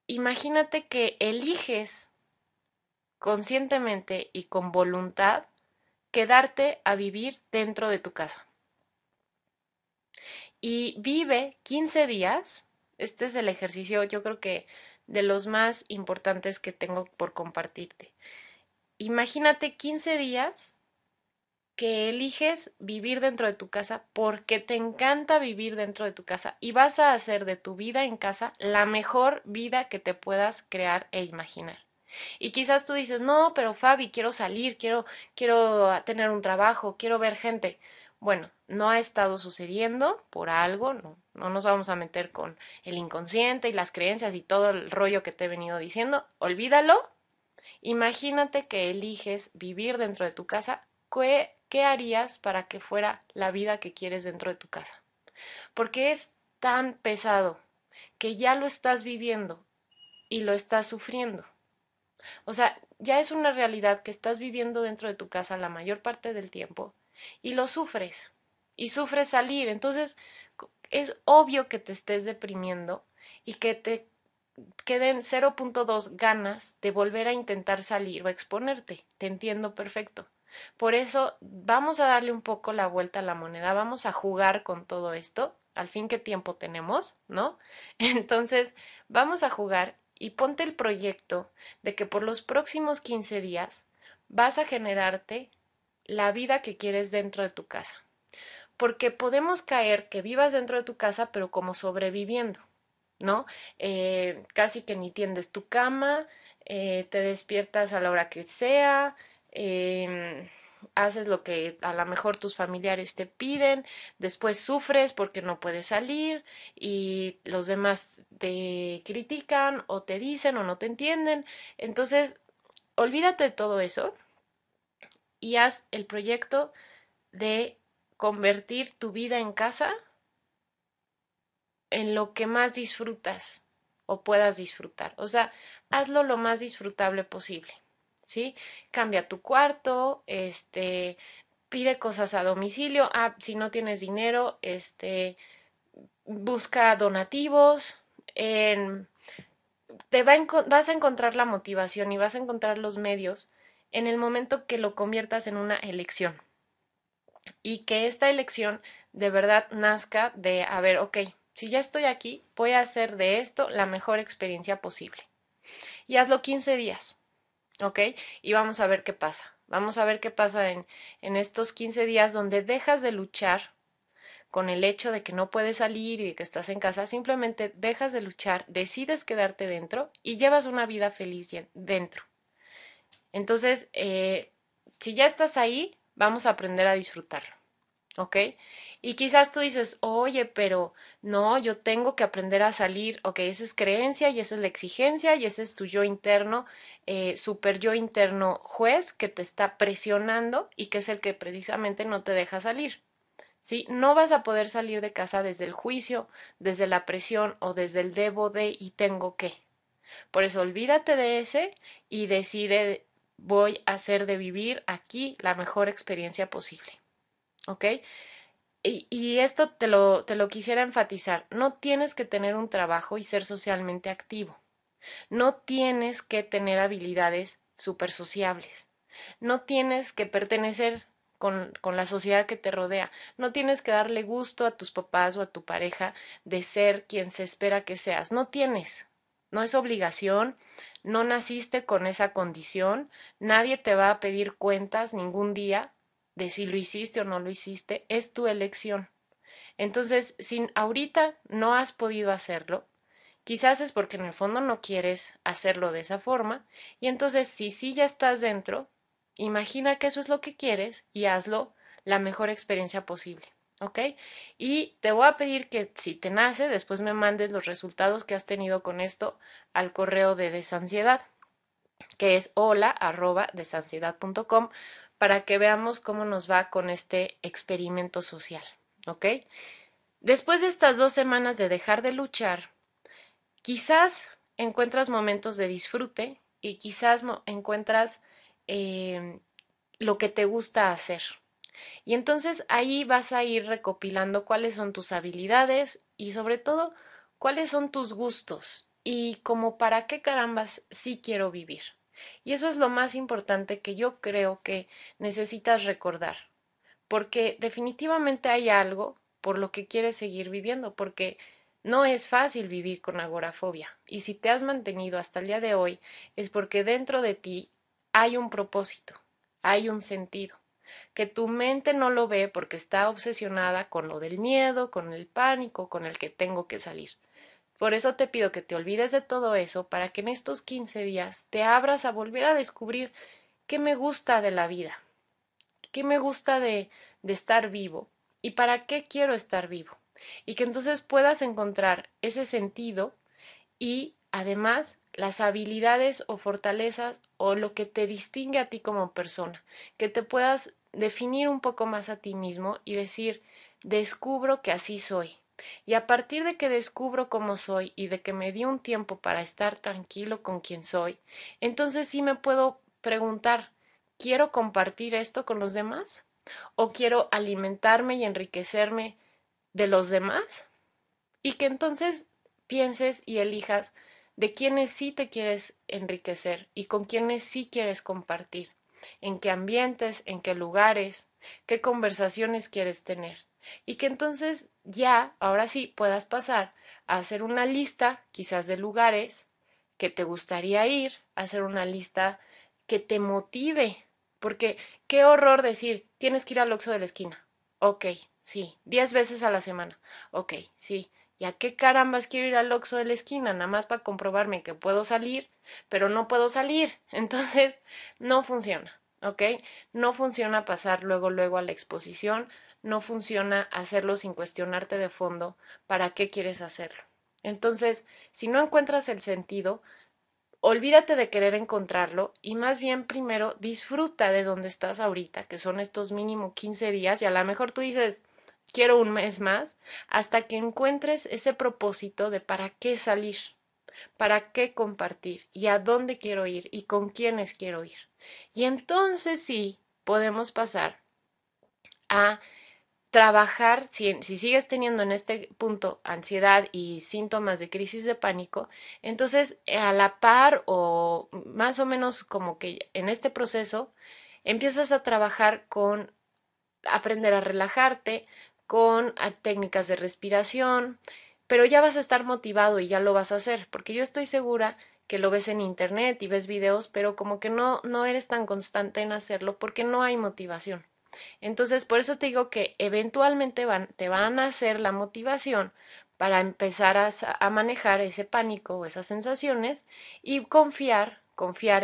imagínate que eliges conscientemente y con voluntad quedarte a vivir dentro de tu casa. Y vive 15 días, este es el ejercicio yo creo que de los más importantes que tengo por compartirte. Imagínate 15 días que eliges vivir dentro de tu casa porque te encanta vivir dentro de tu casa y vas a hacer de tu vida en casa la mejor vida que te puedas crear e imaginar. Y quizás tú dices, no, pero Fabi, quiero salir, quiero tener un trabajo, quiero ver gente. Bueno, no ha estado sucediendo por algo, no nos vamos a meter con el inconsciente y las creencias y todo el rollo que te he venido diciendo. Olvídalo. Imagínate que eliges vivir dentro de tu casa. ¿Qué harías para que fuera la vida que quieres dentro de tu casa? Porque es tan pesado que ya lo estás viviendo y lo estás sufriendo. O sea, ya es una realidad que estás viviendo dentro de tu casa la mayor parte del tiempo y lo sufres. Y sufres salir. Entonces, es obvio que te estés deprimiendo y que te queden 0.2 ganas de volver a intentar salir o exponerte. Te entiendo perfecto. Por eso vamos a darle un poco la vuelta a la moneda, vamos a jugar con todo esto. Al fin, ¿qué tiempo tenemos? ¿No? Entonces, vamos a jugar y ponte el proyecto de que por los próximos 15 días vas a generarte la vida que quieres dentro de tu casa. Porque podemos caer que vivas dentro de tu casa, pero como sobreviviendo. ¿No? Casi que ni tiendes tu cama, te despiertas a la hora que sea, haces lo que a lo mejor tus familiares te piden, después sufres porque no puedes salir y los demás te critican o te dicen o no te entienden. Entonces, olvídate de todo eso y haz el proyecto de convertir tu vida en casa en lo que más disfrutas o puedas disfrutar. O sea, hazlo lo más disfrutable posible, ¿sí? Cambia tu cuarto, pide cosas a domicilio, si no tienes dinero, busca donativos, vas a encontrar la motivación y vas a encontrar los medios en el momento que lo conviertas en una elección. Y que esta elección de verdad nazca de, a ver, ok, si ya estoy aquí, voy a hacer de esto la mejor experiencia posible. Y hazlo 15 días, ¿ok? Y vamos a ver qué pasa. Vamos a ver qué pasa en estos 15 días donde dejas de luchar con el hecho de que no puedes salir y de que estás en casa, simplemente dejas de luchar, decides quedarte dentro y llevas una vida feliz dentro. Entonces, si ya estás ahí, vamos a aprender a disfrutarlo, ¿ok? Y quizás tú dices, oye, pero no, yo tengo que aprender a salir, ok, esa es creencia y esa es la exigencia y ese es tu yo interno, super yo interno juez que te está presionando y que es el que precisamente no te deja salir. ¿Sí? No vas a poder salir de casa desde el juicio, desde la presión o desde el debo de y tengo que. Por eso olvídate de ese y decide voy a hacer de vivir aquí la mejor experiencia posible. ¿Ok? Y esto te lo quisiera enfatizar. No tienes que tener un trabajo y ser socialmente activo. No tienes que tener habilidades súper sociables. No tienes que pertenecer con la sociedad que te rodea. No tienes que darle gusto a tus papás o a tu pareja de ser quien se espera que seas. No tienes. No es obligación. No naciste con esa condición. Nadie te va a pedir cuentas ningún día de si lo hiciste o no lo hiciste. Es tu elección. Entonces, si ahorita no has podido hacerlo, quizás es porque en el fondo no quieres hacerlo de esa forma, y entonces si sí ya estás dentro, imagina que eso es lo que quieres y hazlo la mejor experiencia posible, ¿ok? Y te voy a pedir que si te nace, después me mandes los resultados que has tenido con esto al correo de Desansiedad, que es hola@desansiedad.com, para que veamos cómo nos va con este experimento social, ¿ok? Después de estas 2 semanas de dejar de luchar, quizás encuentras momentos de disfrute y quizás encuentras eh, lo que te gusta hacer. Y entonces ahí vas a ir recopilando cuáles son tus habilidades y sobre todo cuáles son tus gustos y como para qué carambas sí quiero vivir. Y eso es lo más importante que yo creo que necesitas recordar, porque definitivamente hay algo por lo que quieres seguir viviendo, porque no es fácil vivir con agorafobia. Y si te has mantenido hasta el día de hoy, es porque dentro de ti hay un propósito, hay un sentido, que tu mente no lo ve porque está obsesionada con lo del miedo, con el pánico, con el que tengo que salir. Por eso te pido que te olvides de todo eso para que en estos 15 días te abras a volver a descubrir qué me gusta de la vida, qué me gusta de estar vivo y para qué quiero estar vivo. Y que entonces puedas encontrar ese sentido y además las habilidades o fortalezas o lo que te distingue a ti como persona, que te puedas definir un poco más a ti mismo y decir, descubro que así soy. Y a partir de que descubro cómo soy y de que me di un tiempo para estar tranquilo con quien soy, entonces sí me puedo preguntar, ¿quiero compartir esto con los demás? ¿O quiero alimentarme y enriquecerme de los demás? Y que entonces pienses y elijas de quiénes sí te quieres enriquecer y con quiénes sí quieres compartir, en qué ambientes, en qué lugares, qué conversaciones quieres tener. Y que entonces ya, ahora sí, puedas pasar a hacer una lista, quizás de lugares que te gustaría ir, hacer una lista que te motive, porque qué horror decir, tienes que ir al Oxxo de la esquina. Ok, sí, 10 veces a la semana. Ok, sí. ¿Y a qué carambas quiero ir al Oxxo de la esquina? Nada más para comprobarme que puedo salir, pero no puedo salir. Entonces, no funciona, ¿ok? No funciona pasar luego a la exposición, no funciona hacerlo sin cuestionarte de fondo para qué quieres hacerlo. Entonces, si no encuentras el sentido, olvídate de querer encontrarlo y más bien primero disfruta de donde estás ahorita, que son estos mínimo 15 días y a lo mejor tú dices, quiero un mes más, hasta que encuentres ese propósito de para qué salir, para qué compartir y a dónde quiero ir y con quiénes quiero ir. Y entonces sí, podemos pasar a trabajar, si sigues teniendo en este punto ansiedad y síntomas de crisis de pánico, entonces a la par o más o menos como que en este proceso empiezas a trabajar con aprender a relajarte, con técnicas de respiración, pero ya vas a estar motivado y ya lo vas a hacer, porque yo estoy segura que lo ves en internet y ves videos, pero como que no eres tan constante en hacerlo porque no hay motivación. Entonces, por eso te digo que eventualmente te van a hacer la motivación para empezar a manejar ese pánico o esas sensaciones y confiar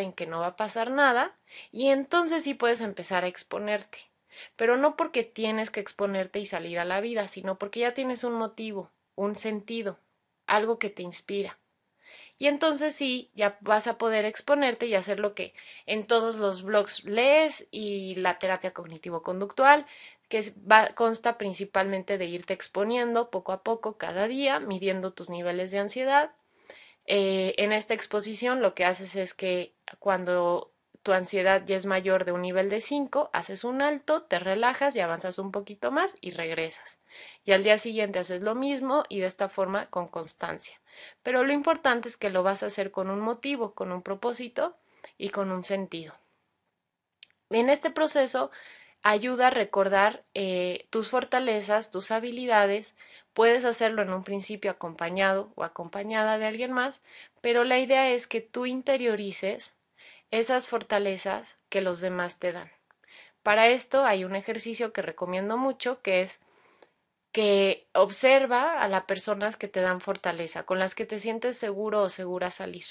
en que no va a pasar nada y entonces sí puedes empezar a exponerte. Pero no porque tienes que exponerte y salir a la vida, sino porque ya tienes un motivo, un sentido, algo que te inspira. Y entonces sí, ya vas a poder exponerte y hacer lo que en todos los blogs lees y la terapia cognitivo-conductual, consta principalmente de irte exponiendo poco a poco cada día, midiendo tus niveles de ansiedad. En esta exposición lo que haces es que cuando tu ansiedad ya es mayor de un nivel de 5, haces un alto, te relajas y avanzas un poquito más y regresas. Y al día siguiente haces lo mismo y de esta forma con constancia. Pero lo importante es que lo vas a hacer con un motivo, con un propósito y con un sentido. En este proceso ayuda a recordar tus fortalezas, tus habilidades. Puedes hacerlo en un principio acompañado o acompañada de alguien más, pero la idea es que tú interiorices esas fortalezas que los demás te dan. Para esto hay un ejercicio que recomiendo mucho, que es que observa a las personas que te dan fortaleza, con las que te sientes seguro o segura salir.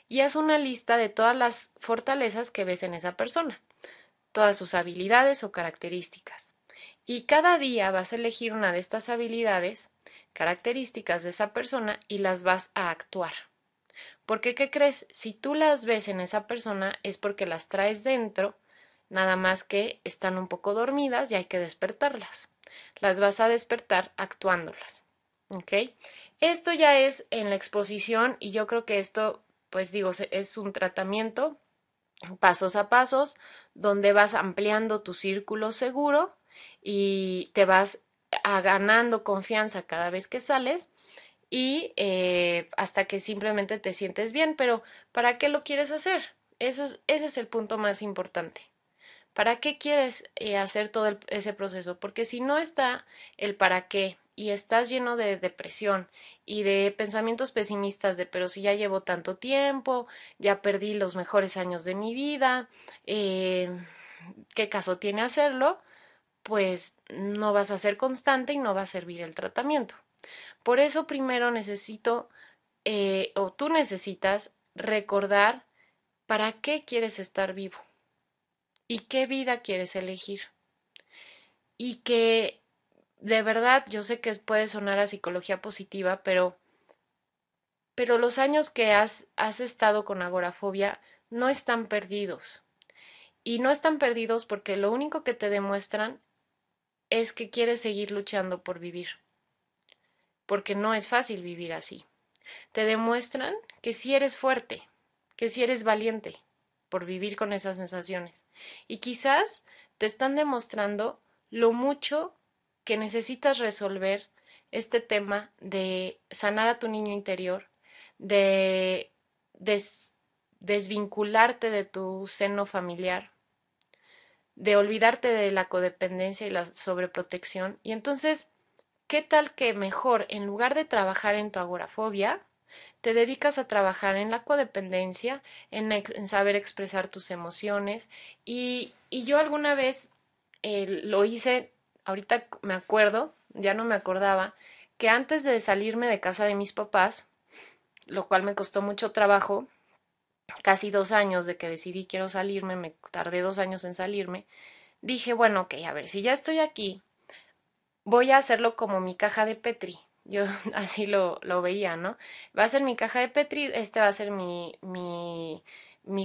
Y haz una lista de todas las fortalezas que ves en esa persona, todas sus habilidades o características. Y cada día vas a elegir una de estas habilidades, características de esa persona y las vas a actuar. Porque, ¿qué crees? Si tú las ves en esa persona es porque las traes dentro, nada más que están un poco dormidas y hay que despertarlas. Las vas a despertar actuándolas. ¿Ok? Esto ya es en la exposición y yo creo que esto, pues digo, es un tratamiento pasos a pasos donde vas ampliando tu círculo seguro y te vas ganando confianza cada vez que sales y hasta que simplemente te sientes bien. Pero ¿para qué lo quieres hacer? Ese es el punto más importante. ¿Para qué quieres hacer todo ese proceso? Porque si no está el para qué y estás lleno de depresión y de pensamientos pesimistas de pero si ya llevo tanto tiempo, ya perdí los mejores años de mi vida, ¿qué caso tiene hacerlo? Pues no vas a ser constante y no va a servir el tratamiento. Por eso primero necesito o tú necesitas recordar para qué quieres estar vivo y qué vida quieres elegir. Y que de verdad yo sé que puede sonar a psicología positiva, pero los años que has estado con agorafobia no están perdidos. Y no están perdidos porque lo único que te demuestran es que quieres seguir luchando por vivir. Porque no es fácil vivir así. Te demuestran que si eres fuerte, que si eres valiente por vivir con esas sensaciones. Y quizás te están demostrando lo mucho que necesitas resolver este tema de sanar a tu niño interior, de desvincularte de tu seno familiar, de olvidarte de la codependencia y la sobreprotección. Y entonces, ¿qué tal que mejor, en lugar de trabajar en tu agorafobia, te dedicas a trabajar en la codependencia, en saber expresar tus emociones? Y yo alguna vez lo hice, ahorita me acuerdo, ya no me acordaba, que antes de salirme de casa de mis papás, lo cual me costó mucho trabajo, casi 2 años de que decidí quiero salirme, me tardé 2 años en salirme, dije, bueno, ok, a ver, si ya estoy aquí, voy a hacerlo como mi caja de Petri. Yo así lo veía, ¿no? Va a ser mi caja de Petri, este va a ser mi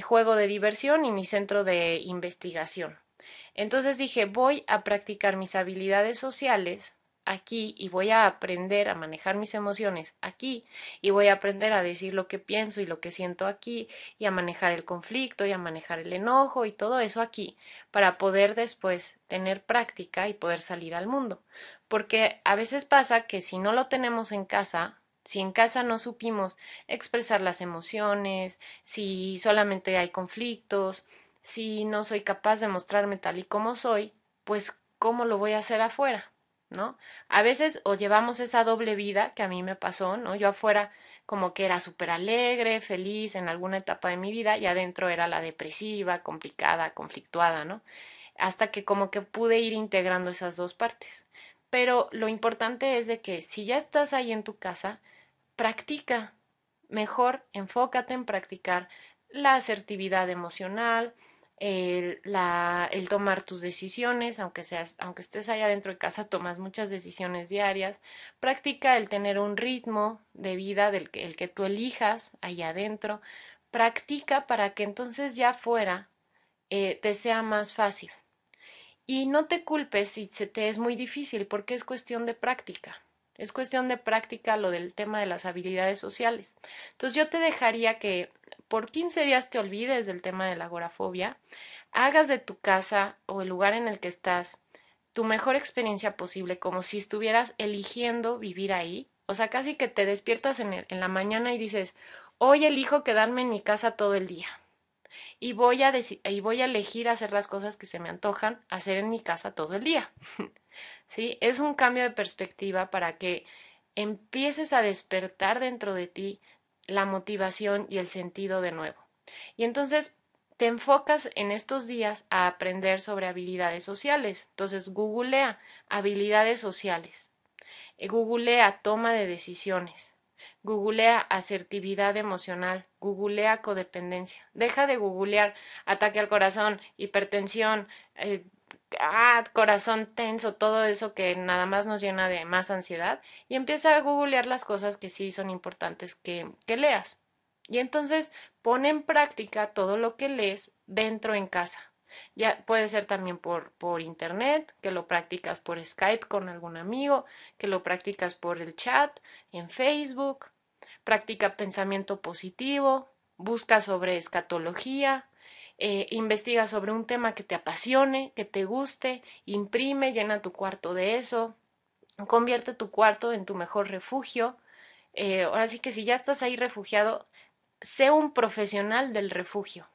juego de diversión y mi centro de investigación. Entonces dije, voy a practicar mis habilidades sociales aquí y voy a aprender a manejar mis emociones aquí y voy a aprender a decir lo que pienso y lo que siento aquí y a manejar el conflicto y a manejar el enojo y todo eso aquí para poder después tener práctica y poder salir al mundo. Porque a veces pasa que si no lo tenemos en casa, si en casa no supimos expresar las emociones, si solamente hay conflictos, si no soy capaz de mostrarme tal y como soy, pues ¿cómo lo voy a hacer afuera? ¿No? A veces o llevamos esa doble vida que a mí me pasó, ¿no? Yo afuera como que era súper alegre, feliz en alguna etapa de mi vida y adentro era la depresiva, complicada, conflictuada, ¿no? Hasta que como que pude ir integrando esas dos partes. Pero lo importante es de que si ya estás ahí en tu casa, practica. Mejor enfócate en practicar la asertividad emocional, el tomar tus decisiones, aunque estés allá dentro de casa, tomas muchas decisiones diarias. Practica el tener un ritmo de vida el que tú elijas allá adentro. Practica para que entonces ya fuera te sea más fácil. Y no te culpes si se te es muy difícil, porque es cuestión de práctica. Es cuestión de práctica lo del tema de las habilidades sociales. Entonces yo te dejaría que por 15 días te olvides del tema de la agorafobia, hagas de tu casa o el lugar en el que estás tu mejor experiencia posible, como si estuvieras eligiendo vivir ahí. O sea, casi que te despiertas en la mañana y dices, hoy elijo quedarme en mi casa todo el día y voy a elegir hacer las cosas que se me antojan hacer en mi casa todo el día. ¿Sí? Es un cambio de perspectiva para que empieces a despertar dentro de ti la motivación y el sentido de nuevo. Y entonces te enfocas en estos días a aprender sobre habilidades sociales. Entonces googlea habilidades sociales. Googlea toma de decisiones. Googlea asertividad emocional. Googlea codependencia. Deja de googlear ataque al corazón, hipertensión, corazón tenso, todo eso que nada más nos llena de más ansiedad y empieza a googlear las cosas que sí son importantes que leas. Y entonces pone en práctica todo lo que lees dentro en casa. Ya puede ser también por internet, que lo practicas por Skype con algún amigo, que lo practicas por el chat, en Facebook, practica pensamiento positivo, busca sobre escatología, investiga sobre un tema que te apasione, que te guste, imprime, llena tu cuarto de eso, convierte tu cuarto en tu mejor refugio. Ahora sí que si ya estás ahí refugiado, sé un profesional del refugio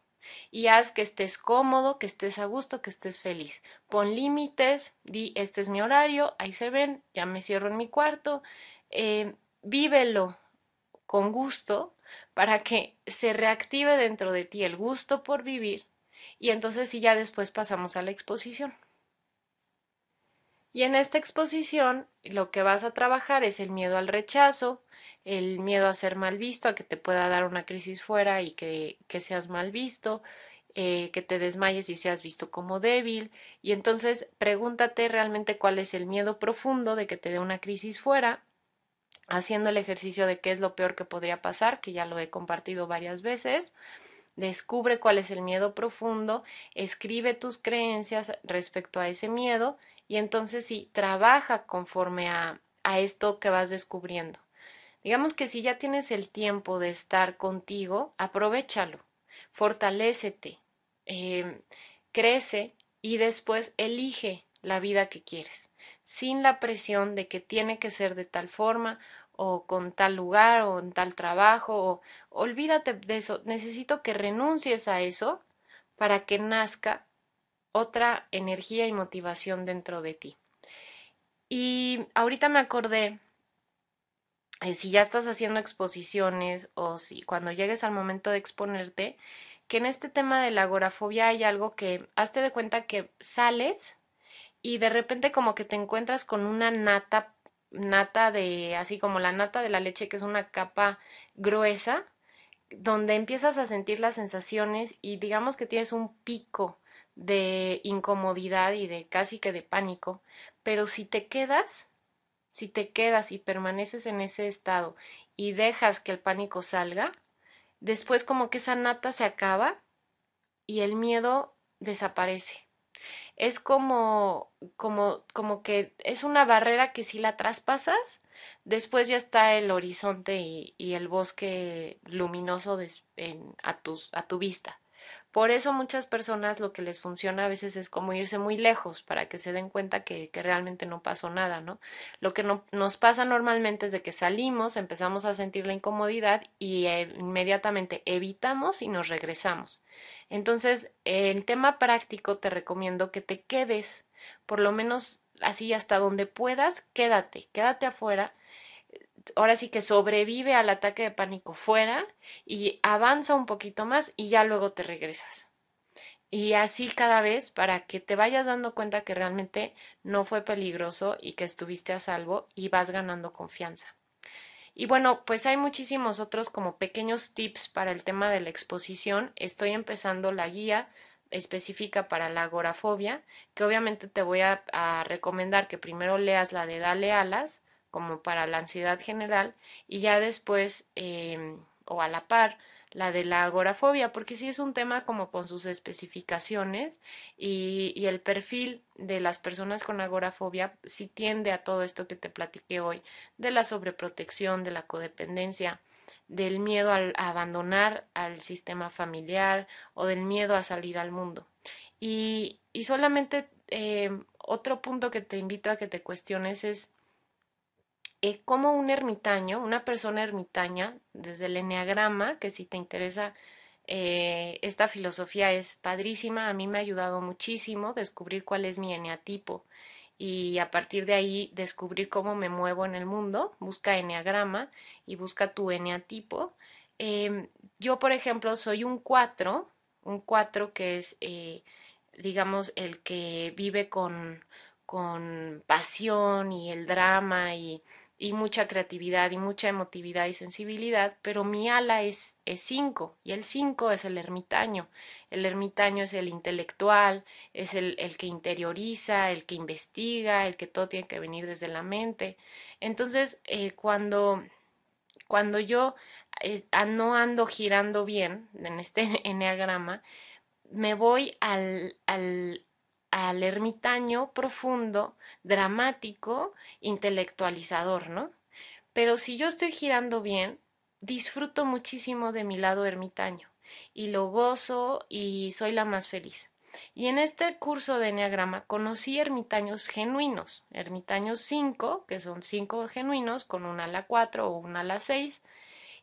y haz que estés cómodo, que estés a gusto, que estés feliz. Pon límites, di este es mi horario, ahí se ven, ya me cierro en mi cuarto, vívelo con gusto para que se reactive dentro de ti el gusto por vivir y entonces sí ya después pasamos a la exposición. Y en esta exposición lo que vas a trabajar es el miedo al rechazo, el miedo a ser mal visto, a que te pueda dar una crisis fuera y que seas mal visto, que te desmayes y seas visto como débil. Y entonces pregúntate realmente cuál es el miedo profundo de que te dé una crisis fuera, haciendo el ejercicio de qué es lo peor que podría pasar, que ya lo he compartido varias veces. Descubre cuál es el miedo profundo, escribe tus creencias respecto a ese miedo y entonces sí, trabaja conforme a esto que vas descubriendo. Digamos que si ya tienes el tiempo de estar contigo, aprovéchalo, fortalécete, eh, crece y después elige la vida que quieres, sin la presión de que tiene que ser de tal forma o con tal lugar o en tal trabajo o olvídate de eso, necesito que renuncies a eso para que nazca otra energía y motivación dentro de ti. Y ahorita me acordé, si ya estás haciendo exposiciones o si cuando llegues al momento de exponerte, que en este tema de la agorafobia hay algo que hazte de cuenta que sales y de repente como que te encuentras con una nata de, así como la nata de la leche, que es una capa gruesa, donde empiezas a sentir las sensaciones y digamos que tienes un pico de incomodidad y de casi que de pánico, pero si te quedas y permaneces en ese estado y dejas que el pánico salga, después como que esa nata se acaba y el miedo desaparece. es como que es una barrera que si la traspasas, después ya está el horizonte y el bosque luminoso a tu vista. Por eso muchas personas lo que les funciona a veces es como irse muy lejos para que se den cuenta que realmente no pasó nada, ¿no? Lo que no, nos pasa normalmente es de que salimos, empezamos a sentir la incomodidad y inmediatamente evitamos y nos regresamos. Entonces, en tema práctico te recomiendo que te quedes, por lo menos así hasta donde puedas, quédate afuera. Ahora sí que sobrevive al ataque de pánico fuera y avanza un poquito más y ya luego te regresas. Y así cada vez para que te vayas dando cuenta que realmente no fue peligroso y que estuviste a salvo y vas ganando confianza. Y bueno, pues hay muchísimos otros como pequeños tips para el tema de la exposición. Estoy empezando la guía específica para la agorafobia, que obviamente te voy a recomendar que primero leas la de Dale Alas, como para la ansiedad general, y ya después, o a la par, la de la agorafobia, porque sí es un tema como con sus especificaciones y el perfil de las personas con agorafobia sí tiende a todo esto que te platiqué hoy, de la sobreprotección, de la codependencia, del miedo a abandonar al sistema familiar o del miedo a salir al mundo. Y solamente otro punto que te invito a que te cuestiones es cómo un ermitaño, una persona ermitaña, desde el eneagrama, que si te interesa esta filosofía es padrísima, a mí me ha ayudado muchísimo descubrir cuál es mi eneatipo y a partir de ahí descubrir cómo me muevo en el mundo, busca eneagrama y busca tu eneatipo. Yo, por ejemplo, soy un 4 que es, digamos, el que vive con pasión y el drama y mucha creatividad y mucha emotividad y sensibilidad, pero mi ala es 5 y el 5 es el ermitaño. El ermitaño es el intelectual, es el que interioriza, el que investiga, el que todo tiene que venir desde la mente. Entonces, cuando yo no ando girando bien en este eneagrama, me voy al ermitaño profundo, dramático, intelectualizador, ¿no? Pero si yo estoy girando bien, disfruto muchísimo de mi lado ermitaño y lo gozo y soy la más feliz. Y en este curso de Enneagrama conocí ermitaños genuinos, ermitaños 5, que son 5 genuinos con un ala 4 o un ala 6,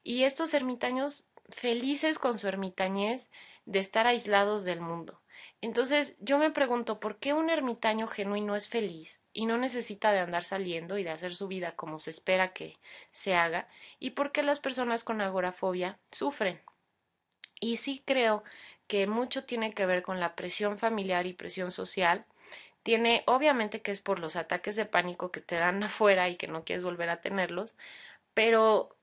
y estos ermitaños felices con su ermitañez de estar aislados del mundo. Entonces yo me pregunto por qué un ermitaño genuino es feliz y no necesita de andar saliendo y de hacer su vida como se espera que se haga, y por qué las personas con agorafobia sufren. Y sí creo que mucho tiene que ver con la presión familiar y presión social. Tiene, obviamente que es por los ataques de pánico que te dan afuera y que no quieres volver a tenerlos, pero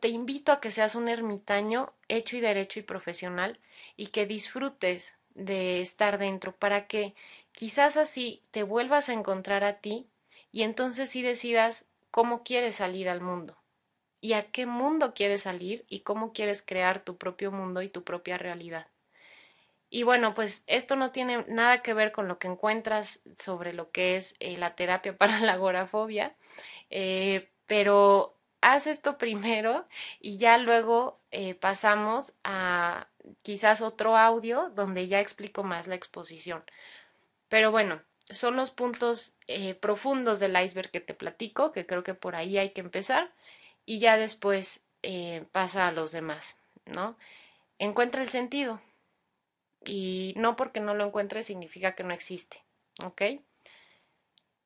te invito a que seas un ermitaño hecho y derecho y profesional y que disfrutes de estar dentro para que quizás así te vuelvas a encontrar a ti y entonces sí decidas cómo quieres salir al mundo y a qué mundo quieres salir y cómo quieres crear tu propio mundo y tu propia realidad. Y bueno, pues esto no tiene nada que ver con lo que encuentras sobre lo que es la terapia para la agorafobia, pero haz esto primero y ya luego pasamos a quizás otro audio donde ya explico más la exposición. Pero bueno, son los puntos profundos del iceberg que te platico, que creo que por ahí hay que empezar y ya después pasa a los demás, ¿no? Encuentra el sentido y no porque no lo encuentres significa que no existe, ¿ok?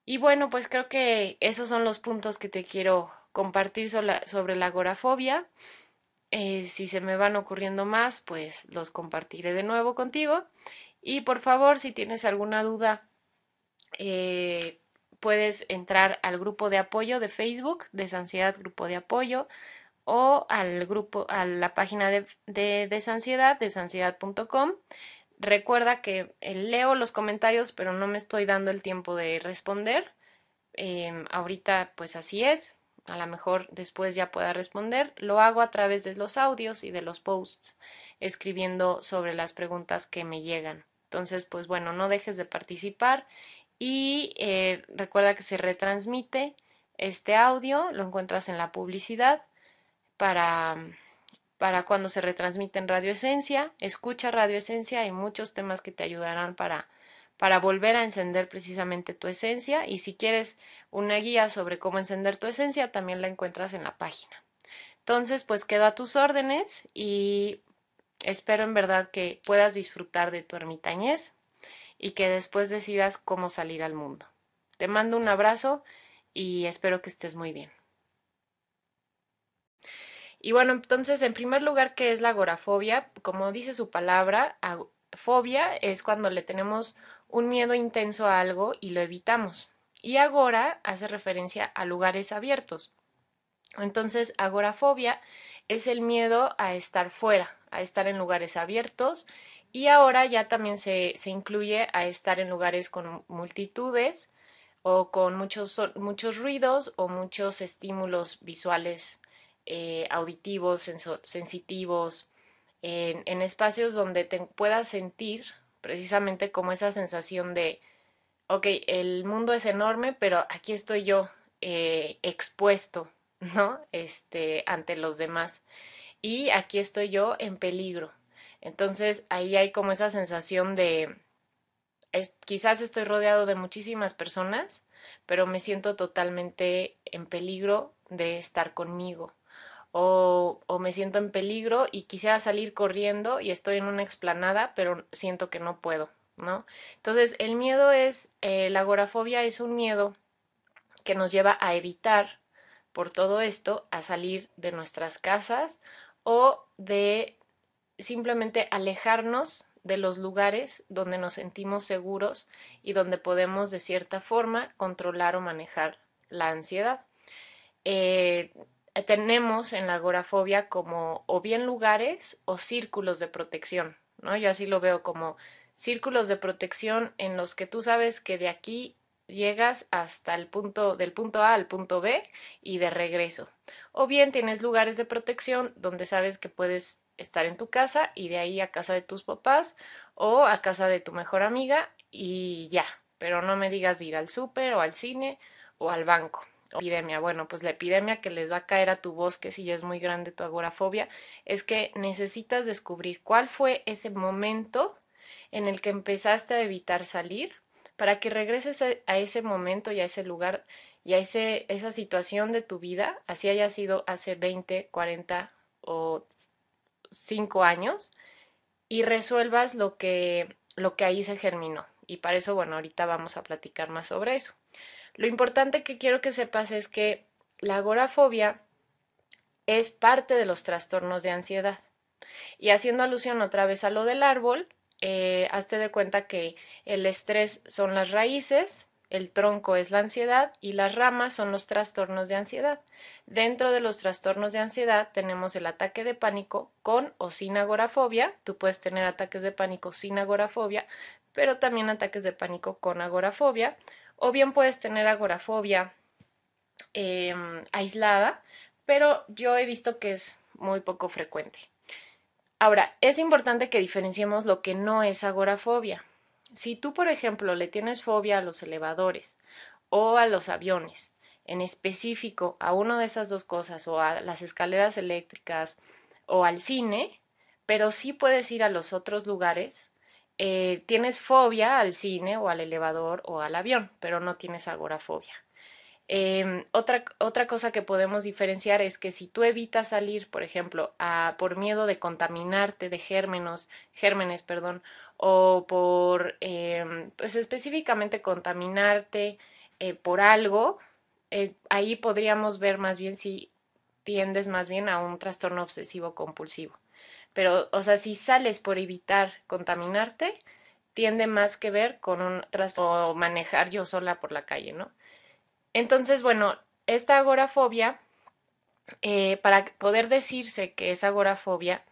Y bueno, pues creo que esos son los puntos que te quiero compartir sobre la agorafobia. Si se me van ocurriendo más, pues los compartiré de nuevo contigo. Y por favor, si tienes alguna duda, eh, puedes entrar al grupo de apoyo de Facebook, Desansiedad Grupo de Apoyo, o al grupo, a la página de Desansiedad, desansiedad.com. Recuerda que leo los comentarios, pero no me estoy dando el tiempo de responder. Ahorita pues así es. A lo mejor después ya pueda responder. Lo hago a través de los audios y de los posts, escribiendo sobre las preguntas que me llegan. Entonces, pues bueno, no dejes de participar y recuerda que se retransmite este audio, lo encuentras en la publicidad para, para cuando se retransmite en Radio Esencia. Escucha Radio Esencia, hay muchos temas que te ayudarán para volver a encender precisamente tu esencia, y si quieres una guía sobre cómo encender tu esencia, también la encuentras en la página. Entonces, pues quedo a tus órdenes y espero en verdad que puedas disfrutar de tu ermitañez y que después decidas cómo salir al mundo. Te mando un abrazo y espero que estés muy bien. Y bueno, entonces, en primer lugar, ¿qué es la agorafobia? Como dice su palabra, fobia es cuando le tenemos un miedo intenso a algo y lo evitamos. Y agora hace referencia a lugares abiertos. Entonces, agorafobia es el miedo a estar fuera, a estar en lugares abiertos, y ahora ya también se incluye a estar en lugares con multitudes o con muchos ruidos o muchos estímulos visuales, auditivos, sensitivos, en espacios donde te puedas sentir precisamente como esa sensación de, ok, el mundo es enorme, pero aquí estoy yo, expuesto, ¿no? Ante los demás. Y aquí estoy yo en peligro. Entonces ahí hay como esa sensación de, quizás estoy rodeado de muchísimas personas, pero me siento totalmente en peligro de estar conmigo. O me siento en peligro y quisiera salir corriendo y estoy en una explanada, pero siento que no puedo, ¿no? Entonces, el miedo es, la agorafobia es un miedo que nos lleva a evitar, por todo esto, a salir de nuestras casas o de simplemente alejarnos de los lugares donde nos sentimos seguros y donde podemos de cierta forma controlar o manejar la ansiedad. Eh, Tenemos en la agorafobia como o bien lugares o círculos de protección, ¿no? Yo así lo veo como círculos de protección en los que tú sabes que de aquí llegas hasta el punto, del punto A al punto B y de regreso. O bien tienes lugares de protección donde sabes que puedes estar en tu casa y de ahí a casa de tus papás o a casa de tu mejor amiga y ya. Pero no me digas de ir al súper o al cine o al banco. Epidemia. Bueno, pues la epidemia que les va a caer a tu bosque si ya es muy grande tu agorafobia es que necesitas descubrir cuál fue ese momento en el que empezaste a evitar salir para que regreses a ese momento y a ese lugar y a esa situación de tu vida, así haya sido hace 20, 40 o 5 años, y resuelvas lo que ahí se germinó. Y para eso, bueno, ahorita vamos a platicar más sobre eso. Lo importante que quiero que sepas es que la agorafobia es parte de los trastornos de ansiedad. Y haciendo alusión otra vez a lo del árbol, hazte de cuenta que el estrés son las raíces, el tronco es la ansiedad y las ramas son los trastornos de ansiedad. Dentro de los trastornos de ansiedad tenemos el ataque de pánico con o sin agorafobia. Tú puedes tener ataques de pánico sin agorafobia, pero también ataques de pánico con agorafobia. O bien puedes tener agorafobia aislada, pero yo he visto que es muy poco frecuente. Ahora, es importante que diferenciemos lo que no es agorafobia. Si tú, por ejemplo, le tienes fobia a los elevadores o a los aviones, en específico a una de esas dos cosas, o a las escaleras eléctricas o al cine, pero sí puedes ir a los otros lugares, tienes fobia al cine o al elevador o al avión, pero no tienes agorafobia. Otra cosa que podemos diferenciar es que si tú evitas salir, por ejemplo, por miedo de contaminarte de gérmenes, perdón, o por, pues específicamente contaminarte por algo, ahí podríamos ver más bien si tiendes más bien a un trastorno obsesivo compulsivo. Pero, o sea, si sales por evitar contaminarte, tiende más que ver con un trastorno o manejar yo sola por la calle, ¿no? Entonces, bueno, esta agorafobia, para poder decirse que es agorafobia,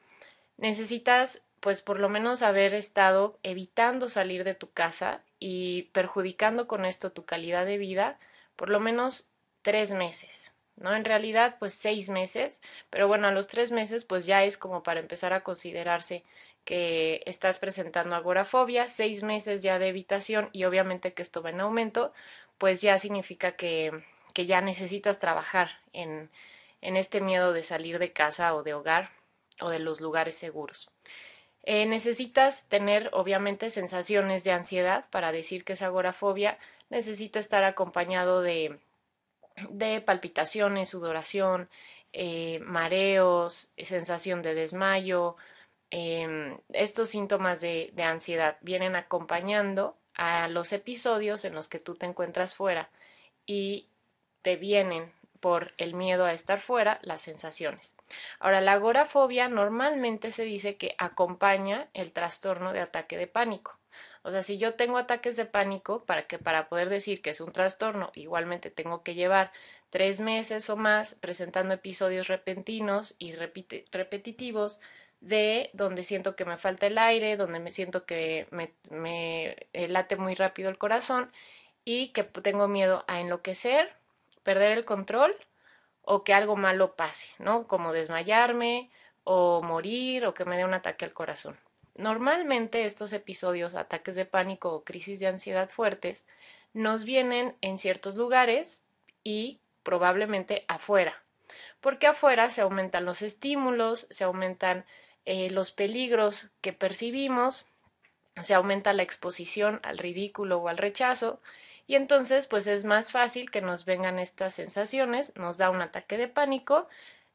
necesitas, pues, por lo menos haber estado evitando salir de tu casa y perjudicando con esto tu calidad de vida por lo menos 3 meses, ¿no? En realidad, pues 6 meses, pero bueno, a los 3 meses, pues ya es como para empezar a considerarse que estás presentando agorafobia, 6 meses ya de evitación y obviamente que esto va en aumento, pues ya significa que ya necesitas trabajar en este miedo de salir de casa o de hogar o de los lugares seguros. Necesitas tener obviamente sensaciones de ansiedad para decir que es agorafobia, necesita estar acompañado de palpitaciones, sudoración, mareos, sensación de desmayo. Estos síntomas de ansiedad vienen acompañando a los episodios en los que tú te encuentras fuera y te vienen por el miedo a estar fuera las sensaciones. Ahora, la agorafobia normalmente se dice que acompaña el trastorno de ataque de pánico. O sea, si yo tengo ataques de pánico, para poder decir que es un trastorno, igualmente tengo que llevar 3 meses o más presentando episodios repentinos y repetitivos de donde siento que me falta el aire, donde me siento que me late muy rápido el corazón y que tengo miedo a enloquecer, perder el control o que algo malo pase, ¿no? Como desmayarme o morir o que me dé un ataque al corazón. Normalmente estos episodios, ataques de pánico o crisis de ansiedad fuertes, nos vienen en ciertos lugares y probablemente afuera, porque afuera se aumentan los estímulos, se aumentan los peligros que percibimos, se aumenta la exposición al ridículo o al rechazo, y entonces pues es más fácil que nos vengan estas sensaciones, nos da un ataque de pánico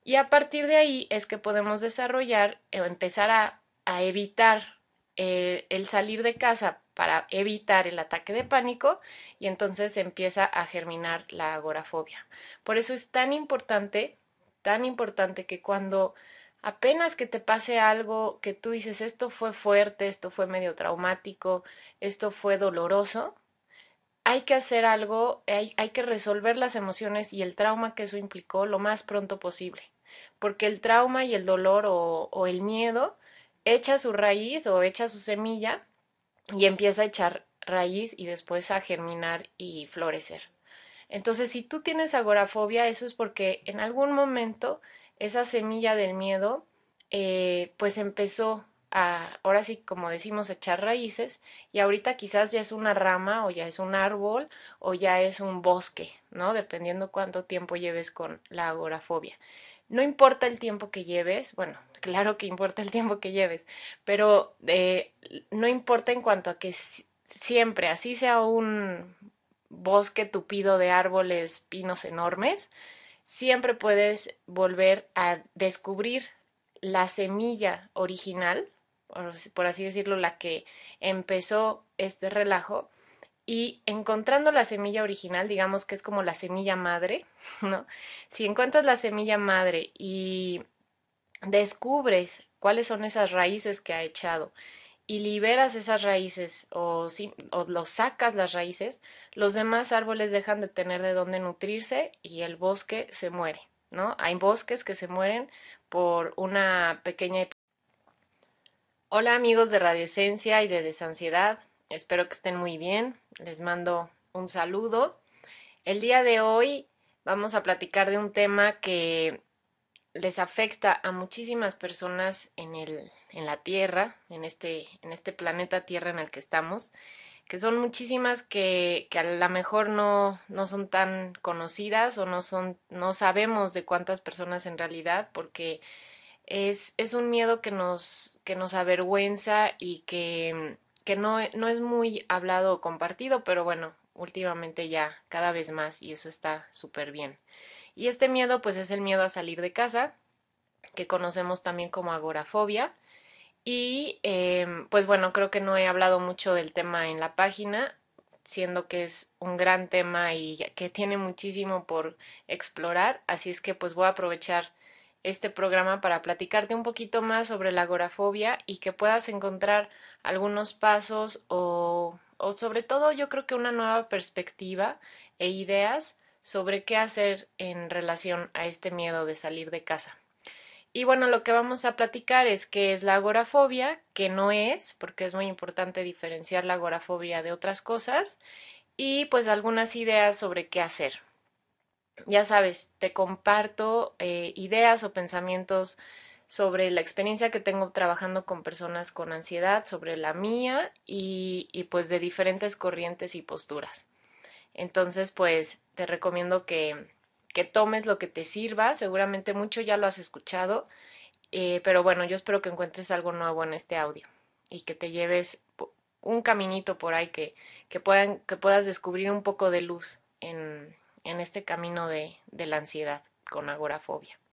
y a partir de ahí es que podemos desarrollar o empezar a evitar el salir de casa para evitar el ataque de pánico y entonces empieza a germinar la agorafobia. Por eso es tan importante que cuando apenas que te pase algo que tú dices esto fue fuerte, esto fue medio traumático, esto fue doloroso, hay que hacer algo, hay que resolver las emociones y el trauma que eso implicó lo más pronto posible, porque el trauma y el dolor o el miedo echa su raíz o echa su semilla y empieza a echar raíz y después a germinar y florecer. Entonces, si tú tienes agorafobia, eso es porque en algún momento esa semilla del miedo, pues empezó a, ahora sí, como decimos, echar raíces y ahorita quizás ya es una rama o ya es un árbol o ya es un bosque, ¿no? Dependiendo cuánto tiempo lleves con la agorafobia. No importa el tiempo que lleves, bueno, claro que importa el tiempo que lleves, pero no importa en cuanto a que siempre, así sea un bosque tupido de árboles, pinos enormes, siempre puedes volver a descubrir la semilla original, por así decirlo, la que empezó este relajo, y encontrando la semilla original, digamos que es como la semilla madre, ¿no? Si encuentras la semilla madre y descubres cuáles son esas raíces que ha echado y liberas esas raíces o lo sacas las raíces, los demás árboles dejan de tener de dónde nutrirse y el bosque se muere, ¿no? Hay bosques que se mueren por una pequeña... Hola amigos de Radioesencia y de Desansiedad, espero que estén muy bien, les mando un saludo. El día de hoy vamos a platicar de un tema que les afecta a muchísimas personas en la Tierra, en este planeta Tierra en el que estamos, que son muchísimas que a lo mejor no son tan conocidas o no sabemos de cuántas personas en realidad, porque es un miedo que nos avergüenza y que no es muy hablado o compartido, pero bueno, últimamente ya cada vez más y eso está súper bien. Y este miedo pues es el miedo a salir de casa, que conocemos también como agorafobia. Y pues bueno, creo que no he hablado mucho del tema en la página, siendo que es un gran tema y que tiene muchísimo por explorar, así es que pues voy a aprovechar este programa para platicarte un poquito más sobre la agorafobia y que puedas encontrar algunos pasos o sobre todo yo creo que una nueva perspectiva e ideas sobre qué hacer en relación a este miedo de salir de casa. Y bueno, lo que vamos a platicar es qué es la agorafobia, qué no es, porque es muy importante diferenciar la agorafobia de otras cosas, y pues algunas ideas sobre qué hacer. Ya sabes, te comparto ideas o pensamientos sobre la experiencia que tengo trabajando con personas con ansiedad, sobre la mía y pues de diferentes corrientes y posturas. Entonces, pues te recomiendo que tomes lo que te sirva. Seguramente mucho ya lo has escuchado, pero bueno, yo espero que encuentres algo nuevo en este audio y que te lleves un caminito por ahí que puedas descubrir un poco de luz en este camino de la ansiedad con agorafobia.